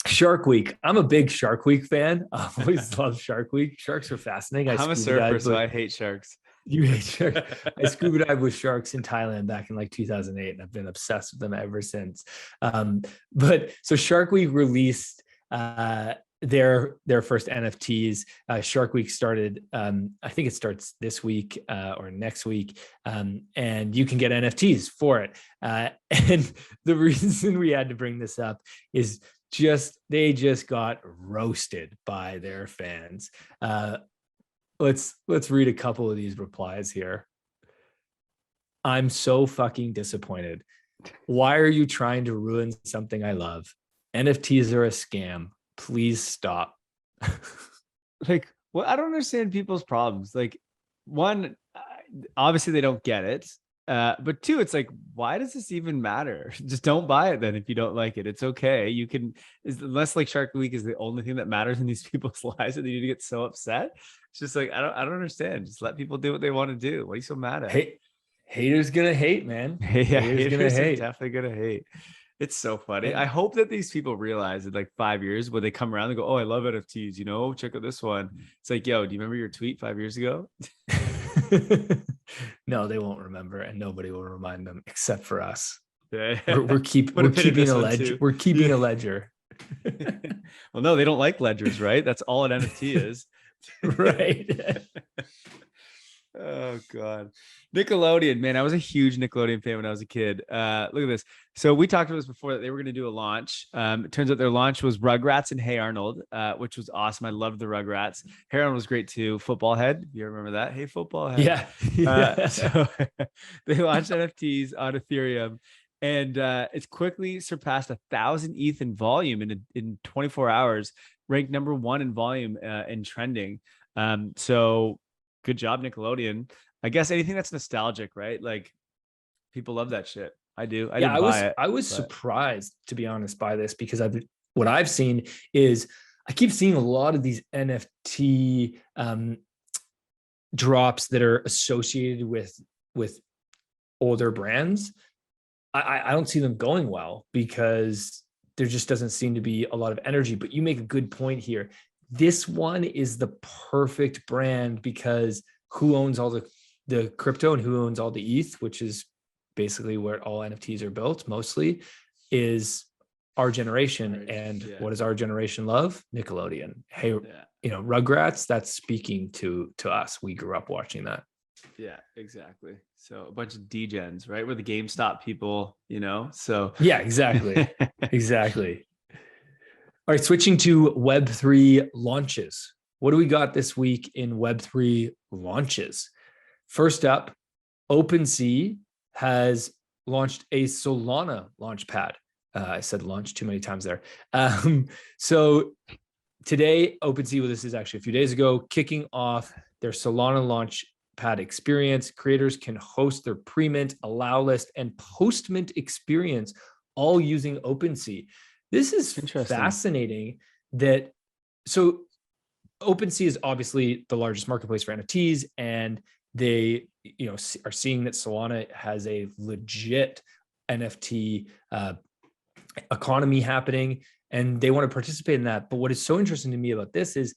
Shark Week. I'm a big Shark Week fan. I always love Shark Week. Sharks are fascinating. I'm a surfer, so I hate sharks. You hate sharks. I scuba dived with sharks in Thailand back in like 2008, and I've been obsessed with them ever since. But so Shark Week released their first NFTs. Shark Week started, I think it starts this week or next week, and you can get NFTs for it. And the reason we had to bring this up is they just got roasted by their fans. Let's read a couple of these replies here. I'm so fucking disappointed. Why are you trying to ruin something I love? NFTs are a scam. Please stop. Like, well, I don't understand people's problems. Like, one, obviously they don't get it. But two, it's like, why does this even matter? Just don't buy it then if you don't like it. It's okay. You can, unless like Shark Week is the only thing that matters in these people's lives and they need to get so upset. It's just like, I don't understand. Just let people do what they want to do. What are you so mad at? Hey, haters gonna hate, man. Yeah, haters gonna hate. Definitely gonna hate. It's so funny. I hope that these people realize in like 5 years when they come around and go, oh, I love NFTs, you know, check out this one. It's like, yo, do you remember your tweet 5 years ago? No, they won't remember, and nobody will remind them except for us. Yeah. We're keeping a ledger. We're keeping a ledger. Well, no, they don't like ledgers, right? That's all an NFT is. Right. Oh God. Nickelodeon, man. I was a huge Nickelodeon fan when I was a kid. Look at this. So we talked about this before that they were going to do a launch. It turns out their launch was Rugrats and Hey Arnold, which was awesome. I loved the Rugrats. Hey Arnold was great too. Football Head. You remember that? Hey Football Head. Yeah. So they launched NFTs on Ethereum, and it's quickly surpassed 1,000 ETH in volume in 24 hours, ranked number 1 in volume in trending. So good job, Nickelodeon. I guess anything that's nostalgic, right? Like people love that shit. I do. I was surprised, to be honest, by this, because what I've seen is I keep seeing a lot of these NFT drops that are associated with older brands. I don't see them going well because there just doesn't seem to be a lot of energy. But you make a good point here. This one is the perfect brand because who owns all the crypto and who owns all the ETH, which is basically where all NFTs are built mostly, is our generation. And what does our generation love? Nickelodeon. Hey, you know, Rugrats, that's speaking to us. We grew up watching that. Yeah, exactly. So a bunch of degens, right? We're the GameStop people, you know? So yeah, exactly. Exactly. All right, switching to Web3 launches. What do we got this week in Web3 launches? First up, OpenSea has launched a Solana launchpad. I said launch too many times there. So today, OpenSea, well, this is actually a few days ago, kicking off their Solana launchpad experience. Creators can host their pre-mint, allow list, and post-mint experience all using OpenSea. This is fascinating that, so OpenSea is obviously the largest marketplace for NFTs, and they, you know, are seeing that Solana has a legit NFT economy happening, and they want to participate in that. But what is so interesting to me about this is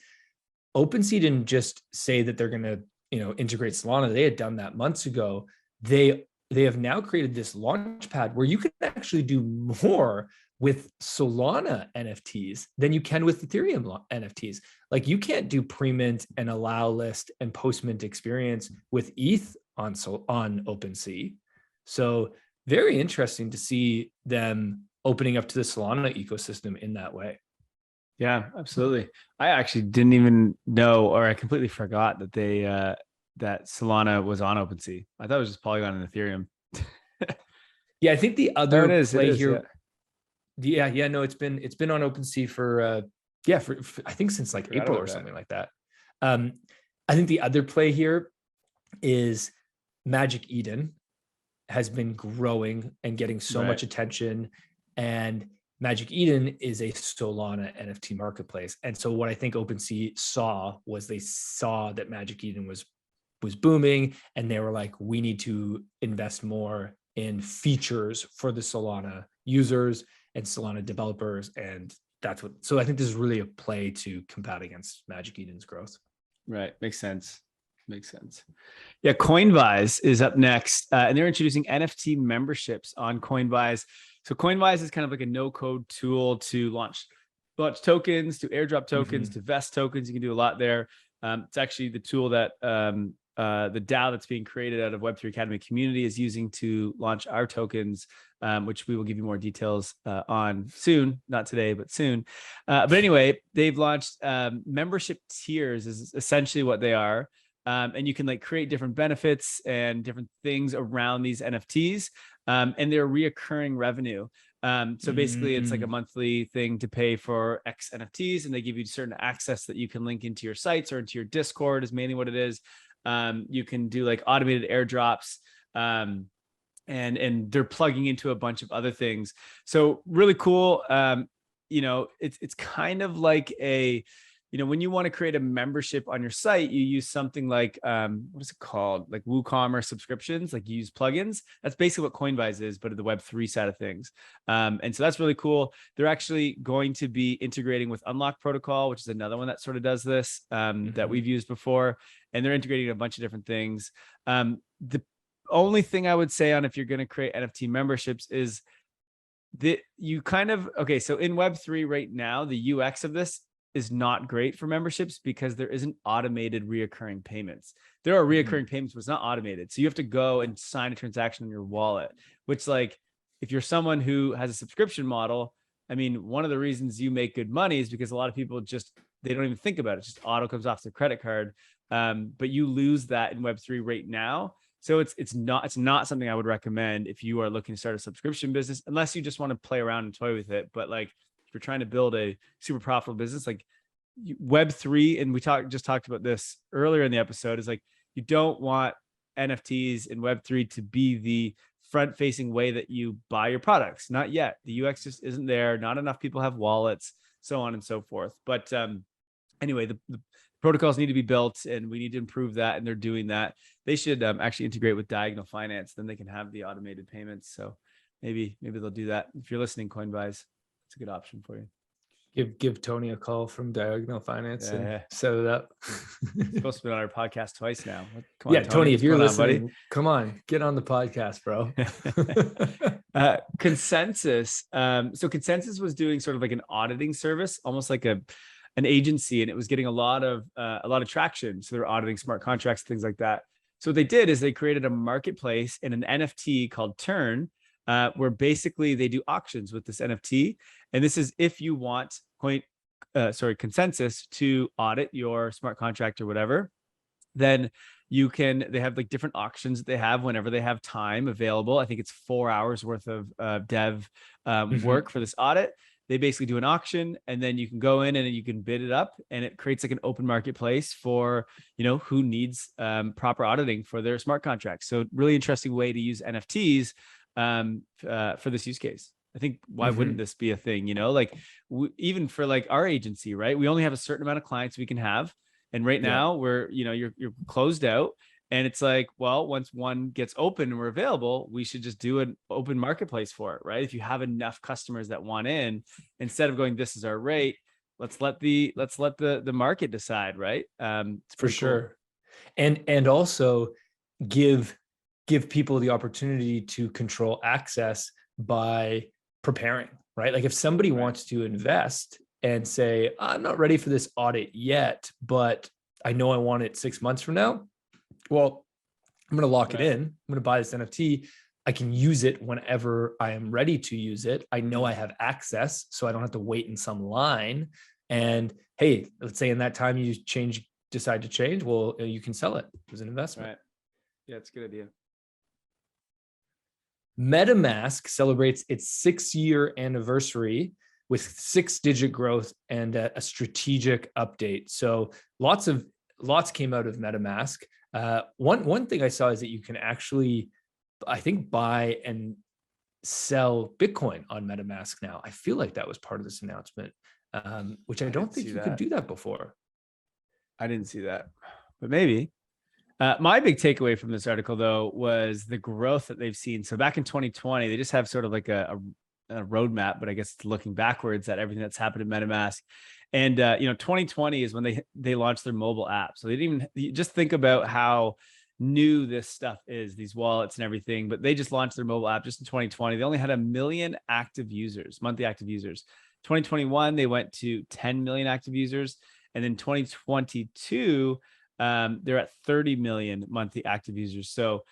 OpenSea didn't just say that they're going to, you know, integrate Solana. They had done that months ago. They have now created this launchpad where you can actually do more with Solana NFTs than you can with Ethereum NFTs. Like you can't do pre-mint and allow list and post-mint experience with ETH on OpenSea. So very interesting to see them opening up to the Solana ecosystem in that way. Yeah, absolutely. I actually didn't even know, or I completely forgot that that Solana was on OpenSea. I thought it was just Polygon and Ethereum. Yeah, I think the Oh, other it is play here. Yeah. No, it's been on OpenSea for I think since like Forgot April about or that. something like that. I think the other play here is Magic Eden has been growing and getting so much attention, and Magic Eden is a Solana NFT marketplace. And so what I think OpenSea saw was they saw that Magic Eden was booming, and they were like, we need to invest more in features for the Solana users and Solana developers. And so I think this is really a play to combat against Magic Eden's growth. Right. Makes sense. Yeah. Coinvise is up next, and they're introducing NFT memberships on Coinvise. So Coinvise is kind of like a no-code tool to launch tokens, to airdrop tokens, to vest tokens. You can do a lot there. It's actually the tool that the DAO that's being created out of Web3 Academy community is using to launch our tokens, which we will give you more details on soon, not today, but soon. But anyway, they've launched membership tiers is essentially what they are. And you can like create different benefits and different things around these NFTs, and they're reoccurring revenue. So basically it's like a monthly thing to pay for X NFTs, and they give you certain access that you can link into your sites or into your Discord is mainly what it is. You can do like automated airdrops, and they're plugging into a bunch of other things. So really cool. It's kind of like when you want to create a membership on your site, you use something like, what is it called? Like WooCommerce subscriptions, like you use plugins. That's basically what Coinvise is, but at the Web3 side of things. And so that's really cool. They're actually going to be integrating with Unlock Protocol, which is another one that sort of does this, that we've used before. And they're integrating a bunch of different things. The only thing I would say on if you're going to create NFT memberships is that you kind of, so in Web3 right now, the UX of this is not great for memberships because there isn't automated reoccurring payments. There are reoccurring payments, but it's not automated. So you have to go and sign a transaction on your wallet, which like, if you're someone who has a subscription model, I mean, one of the reasons you make good money is because a lot of people they don't even think about it. It just auto comes off their credit card. But you lose that in Web3 right now. So it's not something I would recommend if you are looking to start a subscription business, unless you just want to play around and toy with it. But like, if you're trying to build a super profitable business, like Web3, and we just talked about this earlier in the episode, is like, you don't want NFTs in Web3 to be the front-facing way that you buy your products. Not yet. The UX just isn't there. Not enough people have wallets, so on and so forth. But anyway, the protocols need to be built, and we need to improve that, and they're doing that. They should actually integrate with Diagonal Finance, then they can have the automated payments. So maybe they'll do that. If you're listening, Coinvise, it's a good option for you. Give Tony a call from Diagonal Finance and set it up. He's supposed to be on our podcast twice now. Come on, Tony, if you're listening, buddy? Come on, get on the podcast, bro. Consensys. So Consensys was doing sort of like an auditing service, almost like an agency, and it was getting a lot of traction. So they're auditing smart contracts, things like that. So what they did is they created a marketplace and an NFT called Turn, where basically they do auctions with this NFT. And this is if you want Consensys to audit your smart contract or whatever, then they have like different auctions that they have whenever they have time available. I think it's 4 hours worth of dev work for this audit. They basically do an auction, and then you can go in and you can bid it up, and it creates like an open marketplace for, who needs proper auditing for their smart contracts. So really interesting way to use NFTs for this use case. I think why wouldn't this be a thing? Like even for like our agency, right? We only have a certain amount of clients we can have. And right now we're, you're closed out, and it's like, well, once one gets open and we're available, we should just do an open marketplace for it, right? If you have enough customers that want in, instead of going, this is our rate, let's let the market decide, right? For sure. Cool. And also give people the opportunity to control access by preparing, right? Like if somebody wants to invest and say, I'm not ready for this audit yet, but I know I want it 6 months from now. Well, I'm going to lock it in. I'm going to buy this NFT. I can use it whenever I am ready to use it. I know I have access, so I don't have to wait in some line. And hey, let's say in that time you change decide to change, well, you can sell it as an investment. Right. Yeah, it's a good idea. Metamask celebrates its 6-year anniversary with 6-digit growth and a strategic update. So lots came out of Metamask. One thing I saw is that you can actually, I think, buy and sell Bitcoin on Metamask now. I feel like that was part of this announcement, which I don't think you could do that before. I didn't see that, but maybe. My big takeaway from this article, though, was the growth that they've seen. So back in 2020, they just have sort of like a roadmap, but I guess it's looking backwards at everything that's happened in MetaMask. And 2020 is when they launched their mobile app. So they didn't even just think about how new this stuff is, these wallets and everything. But they just launched their mobile app just in 2020. They only had 1 million active users, monthly active users. 2021, they went to 10 million active users, and then 2022. They're at 30 million monthly active users. So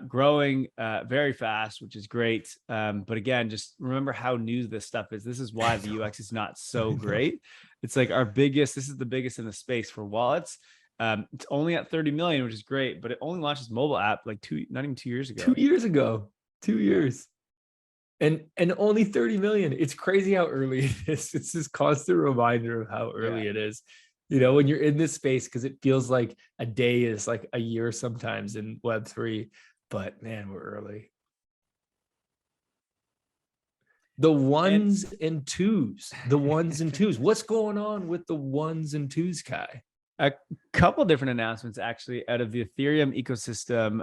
growing very fast, which is great. But again, just remember how new this stuff is. This is why the UX is not so great. It's like this is the biggest in the space for wallets. It's only at 30 million, which is great, but it only launched its mobile app like not even 2 years ago. 2 years ago. 2 years. And only 30 million. It's crazy how early it is. It's this constant reminder of how early it is. When you're in this space, because it feels like a day is like a year sometimes in Web3, but man, we're early. The ones and twos. What's going on with the ones and twos, Kai? A couple different announcements actually out of the Ethereum ecosystem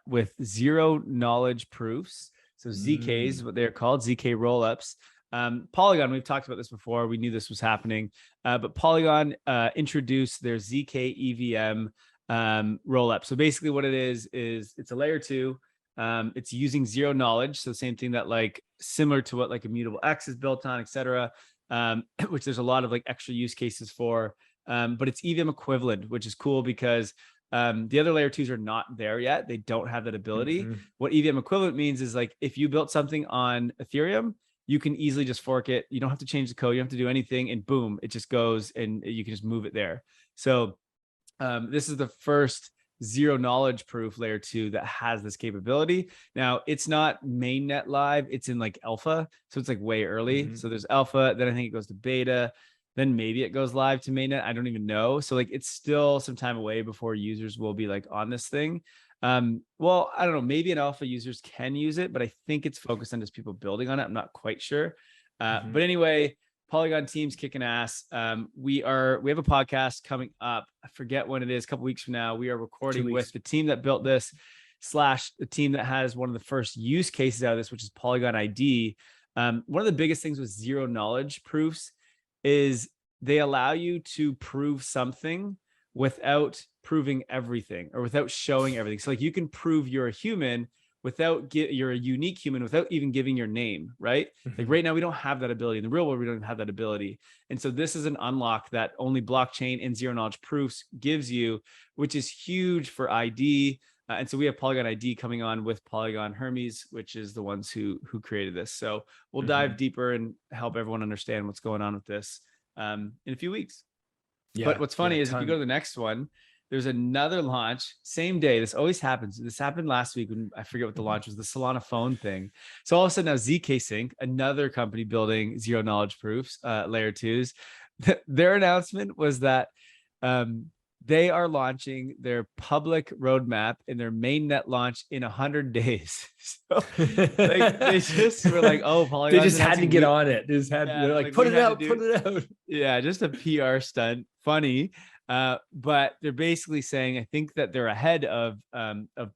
with zero knowledge proofs. So ZKs, what they're called, ZKrollups. Polygon, we've talked about this before. We knew this was happening, but Polygon introduced their zkEVM rollup. So basically what it is it's a layer 2. It's using zero knowledge. So same thing that like similar to what like Immutable X is built on, et cetera, which there's a lot of like extra use cases for, but it's EVM equivalent, which is cool because the other layer 2s are not there yet. They don't have that ability. What EVM equivalent means is like, if you built something on Ethereum, you can easily just fork it. You don't have to change the code. You don't have to do anything, and boom, it just goes and you can just move it there. So this is the first zero knowledge proof layer 2 that has this capability. Now it's not mainnet live. It's in like alpha. So it's like way early. So there's alpha, then I think it goes to beta, then maybe it goes live to mainnet. I don't even know. So like, it's still some time away before users will be like on this thing. Well, I don't know, maybe an alpha users can use it, but I think it's focused on just people building on it. I'm not quite sure. But anyway, Polygon team's kicking ass. We have a podcast coming up. I forget when it is, a couple weeks from now. We are recording with the team that built this / the team that has one of the first use cases out of this, which is Polygon ID. One of the biggest things with zero knowledge proofs is they allow you to prove something without proving everything or without showing everything. So like you can prove you're a human you're a unique human without even giving your name, right? Like right now, we don't have that ability. In the real world, we don't even have that ability. And so this is an unlock that only blockchain and zero knowledge proofs gives you, which is huge for ID. And so we have Polygon ID coming on with Polygon Hermes, which is the ones who created this. So we'll dive deeper and help everyone understand what's going on with this in a few weeks. But what's funny is if you go to the next one, there's another launch, same day. This always happens. This happened last week when I forget what the launch was, the Solana phone thing. So all of a sudden now zkSynk, another company building zero knowledge proofs, layer 2s, their announcement was that they are launching their public roadmap in their mainnet launch in 100 days. So like, they just were like, oh, Polygon. They just had to get on it. They're like, put it out. Yeah, just a PR stunt. Funny. But they're basically saying, I think that they're ahead of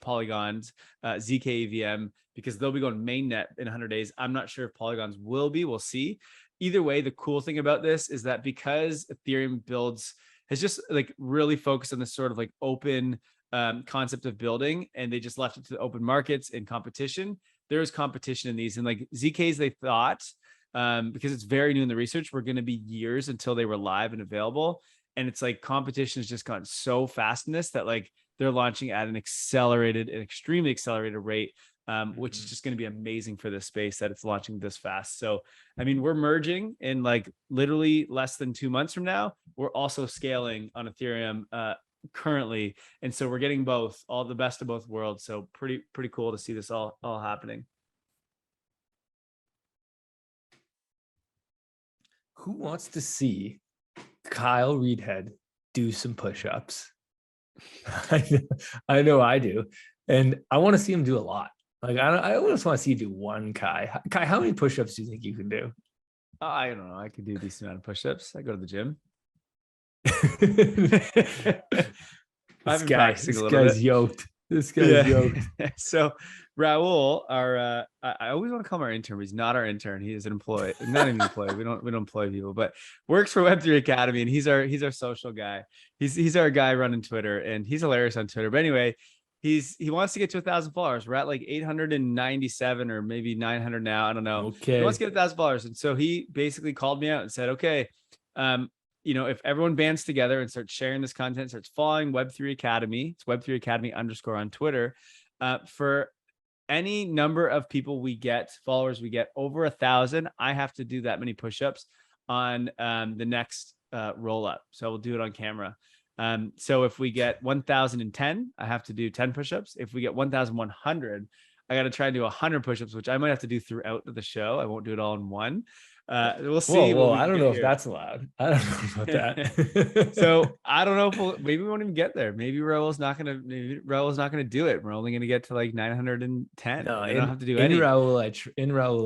Polygon's zkEVM because they'll be going mainnet in 100 days. I'm not sure if Polygon's will be. We'll see. Either way, the cool thing about this is that because Ethereum has just like really focused on this sort of like open concept of building, and they just left it to the open markets and competition. There is competition in these, and like ZKs, they thought because it's very new in the research, were going to be years until they were live and available. And it's like competition has just gotten so fast in this that like they're launching at an extremely accelerated rate. which is just going to be amazing for this space that it's launching this fast. So, I mean, we're merging in like literally less than 2 months from now. We're also scaling on Ethereum currently. And so we're getting both, all the best of both worlds. So pretty cool to see this all happening. Who wants to see Kyle Reidhead do some push-ups? I know I do. And I want to see him do a lot. Like, I just want to see you do one, Kai. Kai, how many push-ups do you think you can do? I don't know. I could do a decent amount of push-ups. I go to the gym. This guy's yoked. This guy's yoked. So Raul, I always want to call him our intern, but he's not our intern. He is an employee, not even an employee. We don't employ people, but works for Web3 Academy, and he's our social guy. He's our guy running Twitter, and he's hilarious on Twitter. But anyway, he wants to get to 1,000 followers. We're at like 897 or maybe 900 now. I don't know. Okay. He wants to get 1,000 followers, and so he basically called me out and said, okay, if everyone bands together and starts sharing this content, starts following Web3 Academy, it's Web3 Academy _ on Twitter, for any number of people followers we get over 1,000, I have to do that many push-ups on the next roll up. So we'll do it on camera. So if we get 1,010, I have to do 10 push-ups. If we get 1,100, I got to try and do 100 push-ups, which I might have to do throughout the show. I won't do it all in one. We'll see. Whoa, I don't know if that's allowed. I don't know about that. So I don't know if maybe we won't even get there. Maybe Raul's not gonna do it. We're only gonna get to like 910. No, I don't have to do any. In Raul,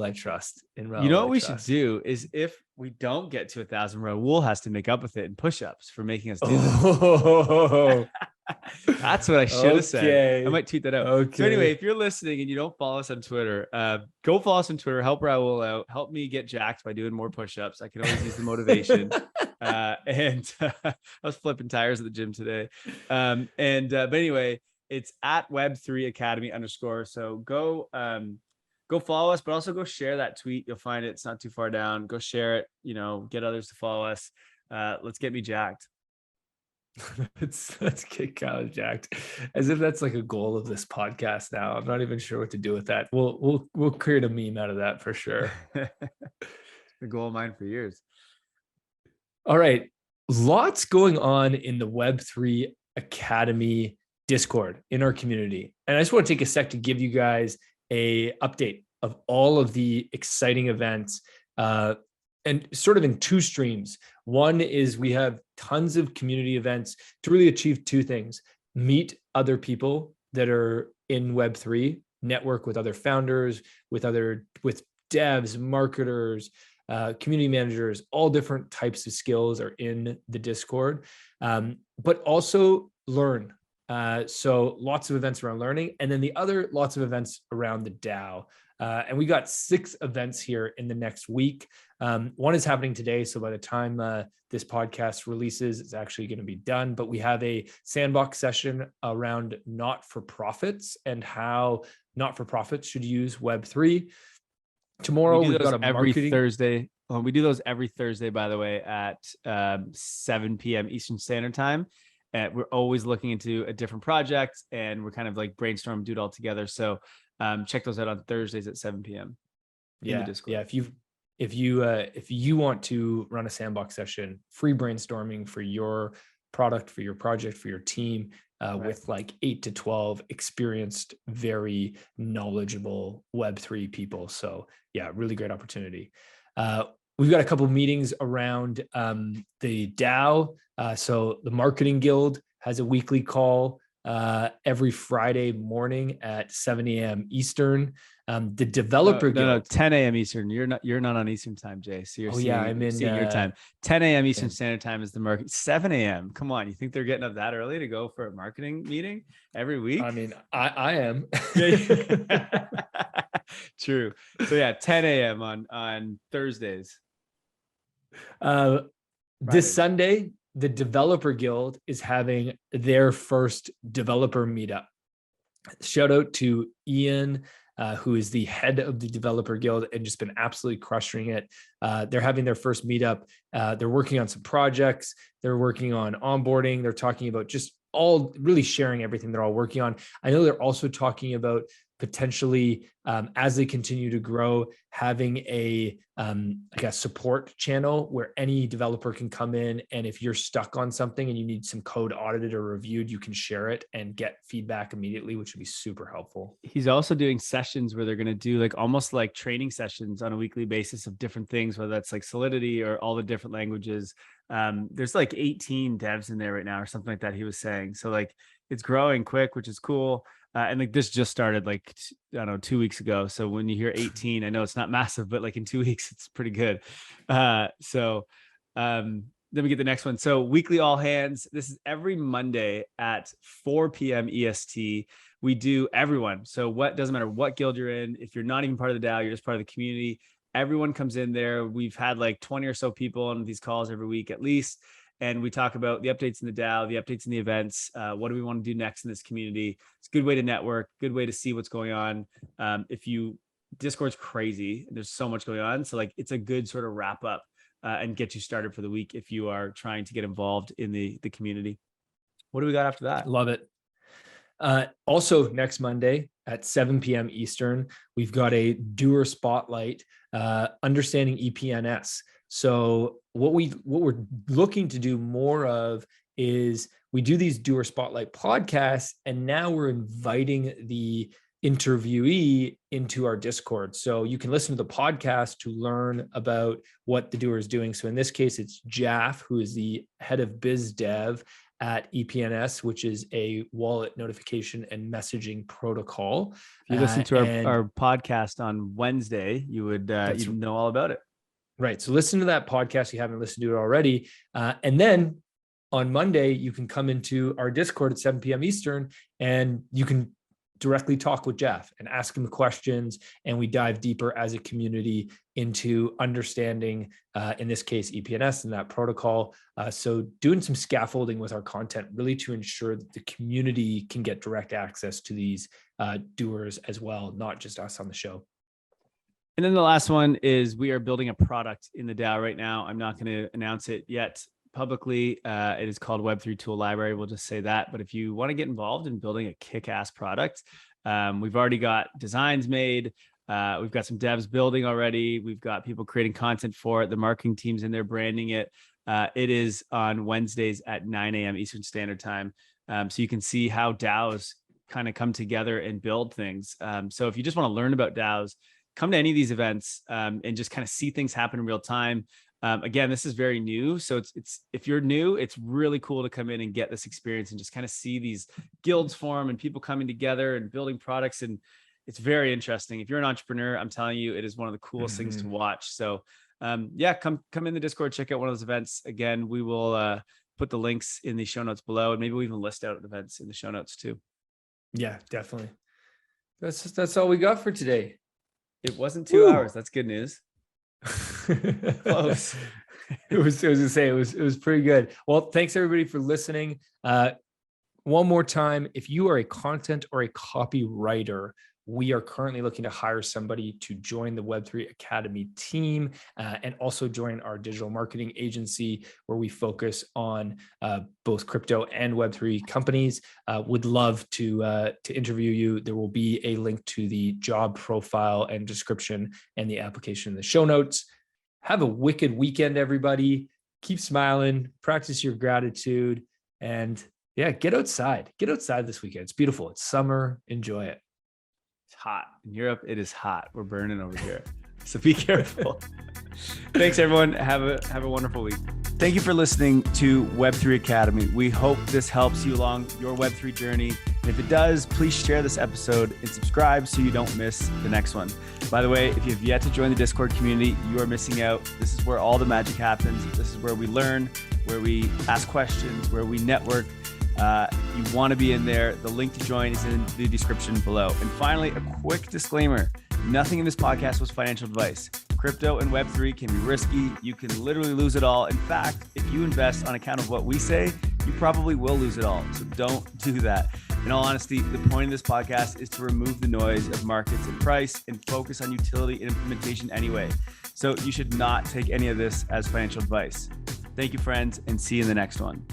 I trust. In Raul, you know what we should do is if we don't get to 1,000, Raul has to make up with it in push-ups for making us do this. That's what I should have said. I might tweet that out. Okay. So anyway, if you're listening and you don't follow us on Twitter, go follow us on Twitter. Help Raul out. Help me get jacked by doing more push-ups. I can always use the motivation. And I was flipping tires at the gym today. But anyway, it's at Web3 Academy _ So go follow us, but also go share that tweet. You'll find it. It's not too far down. Go share it. Get others to follow us. Let's get me jacked. Let's get Kyle jacked, as if that's like a goal of this podcast now. I'm not even sure what to do with that. We'll create a meme out of that for sure. The goal of mine for years. All right, lots going on in the Web3 Academy Discord in our community, and I just want to take a sec to give you guys a update of all of the exciting events, and sort of in two streams. One is we have tons of community events to really achieve two things: meet other people that are in Web3, network with other founders, with devs, marketers, community managers, all different types of skills are in the Discord, but also learn. So lots of events around learning, and then the other lots of events around the DAO. And we got 6 events here in the next week. One is happening today, so by the time this podcast releases, it's actually going to be done. But we have a Sandbox session around not-for-profits and how not-for-profits should use Web3. Tomorrow we've got a marketing Thursday. We do those every Thursday, by the way, at 7 p.m. Eastern Standard Time. We're always looking into a different project, and we're kind of like brainstorm, do it all together. So check those out on Thursdays at 7 p.m. in the Discord. Yeah. If you want to run a Sandbox session, free brainstorming for your product, for your project, for your team, with like 8 to 12 experienced, very knowledgeable Web3 people. So yeah, really great opportunity. We've got a couple of meetings around the DAO. So the Marketing Guild has a weekly call every Friday morning at 7 a.m. Eastern. The Developer Guild. 10 a.m. Eastern. You're not on Eastern time, Jay. So I'm in your time. 10 a.m. Eastern Standard Time is the market. 7 a.m. Come on, you think they're getting up that early to go for a marketing meeting every week? I mean, I am. True. So yeah, 10 a.m. on Thursdays. This Sunday, the Developer Guild is having their first developer meetup. Shout out to Ian, who is the head of the Developer Guild and just been absolutely crushing it. They're having their first meetup. They're working on some projects. They're working on onboarding. They're talking about just all really sharing everything they're all working on. I know they're also talking about potentially, as they continue to grow, having a support channel where any developer can come in, and if you're stuck on something and you need some code audited or reviewed, you can share it and get feedback immediately, which would be super helpful. He's also doing sessions where they're going to do like almost like training sessions on a weekly basis of different things, whether that's like Solidity or all the different languages. There's like 18 devs in there right now or something like that, he was saying. So like it's growing quick, which is cool. And like this just started like, I don't know, 2 weeks ago. So when you hear 18, I know it's not massive, but like in 2 weeks, it's pretty good. Then we get the next one. So weekly all hands. This is every Monday at 4 p.m. EST. We do everyone. So what doesn't matter what guild you're in. If you're not even part of the DAO, you're just part of the community. Everyone comes in there. We've had like 20 or so people on these calls every week at least. And we talk about the updates in the DAO, the updates in the events. What do we want to do next in this community? It's a good way to network, good way to see what's going on. Discord's crazy. There's so much going on. So like, it's a good sort of wrap up and get you started for the week if you are trying to get involved in the community. What do we got after that? Love it. Also next Monday at 7 p.m. Eastern, we've got a doer spotlight, understanding EPNS. So what we're looking to do more of is we do these doer spotlight podcasts, and now we're inviting the interviewee into our Discord. So you can listen to the podcast to learn about what the doer is doing. So in this case, it's Jaff, who is the head of biz dev at EPNS, which is a wallet notification and messaging protocol. If you listen to our podcast on Wednesday, you would you know all about it. Right. So listen to that podcast. You haven't listened to it already. And then on Monday, you can come into our Discord at 7 p.m. Eastern, and you can directly talk with Jeff and ask him questions. And we dive deeper as a community into understanding, in this case, EPNS and that protocol. So doing some scaffolding with our content, really to ensure that the community can get direct access to these doers as well, not just us on the show. And then the last one is we are building a product in the DAO right now. I'm not going to announce it yet publicly. It is called Web3 Tool Library. We'll just say that. But if you want to get involved in building a kick-ass product, we've already got designs made. We've got some devs building already. We've got people creating content for it. The marketing team's in there branding it. It is on Wednesdays at 9 a.m. Eastern Standard Time. So you can see how DAOs kind of come together and build things. So if you just want to learn about DAOs, come to any of these events and just kind of see things happen in real time. Again, this is very new. So it's if you're new, it's really cool to come in and get this experience and just kind of see these guilds form and people coming together and building products. And it's very interesting. If you're an entrepreneur, I'm telling you, it is one of the coolest things to watch. So yeah, come in the Discord, check out one of those events. Again, we will put the links in the show notes below, and maybe we'll even list out events in the show notes too. Yeah, definitely. That's all we got for today. It wasn't 2 hours. That's good news. Close. I was gonna say it was pretty good. Well, thanks everybody for listening. One more time, if you are a content or a copywriter, we are currently looking to hire somebody to join the Web3 Academy team and also join our digital marketing agency, where we focus on both crypto and Web3 companies. Would love to interview you. There will be a link to the job profile and description and the application in the show notes. Have a wicked weekend, everybody. Keep smiling, practice your gratitude, and yeah, get outside. Get outside this weekend. It's beautiful. It's summer. Enjoy it. It's hot. In Europe, it is hot. We're burning over here. So be careful. Thanks, everyone. Have a wonderful week. Thank you for listening to Web3 Academy. We hope this helps you along your Web3 journey. And if it does, please share this episode and subscribe so you don't miss the next one. By the way, if you have yet to join the Discord community, you are missing out. This is where all the magic happens. This is where we learn, where we ask questions, where we network. You want to be in there. The link to join is in the description below. And finally, a quick disclaimer. Nothing in this podcast was financial advice. Crypto and Web3 can be risky. You can literally lose it all. In fact, if you invest on account of what we say, you probably will lose it all. So don't do that. In all honesty, the point of this podcast is to remove the noise of markets and price and focus on utility and implementation anyway. So you should not take any of this as financial advice. Thank you, friends, and see you in the next one.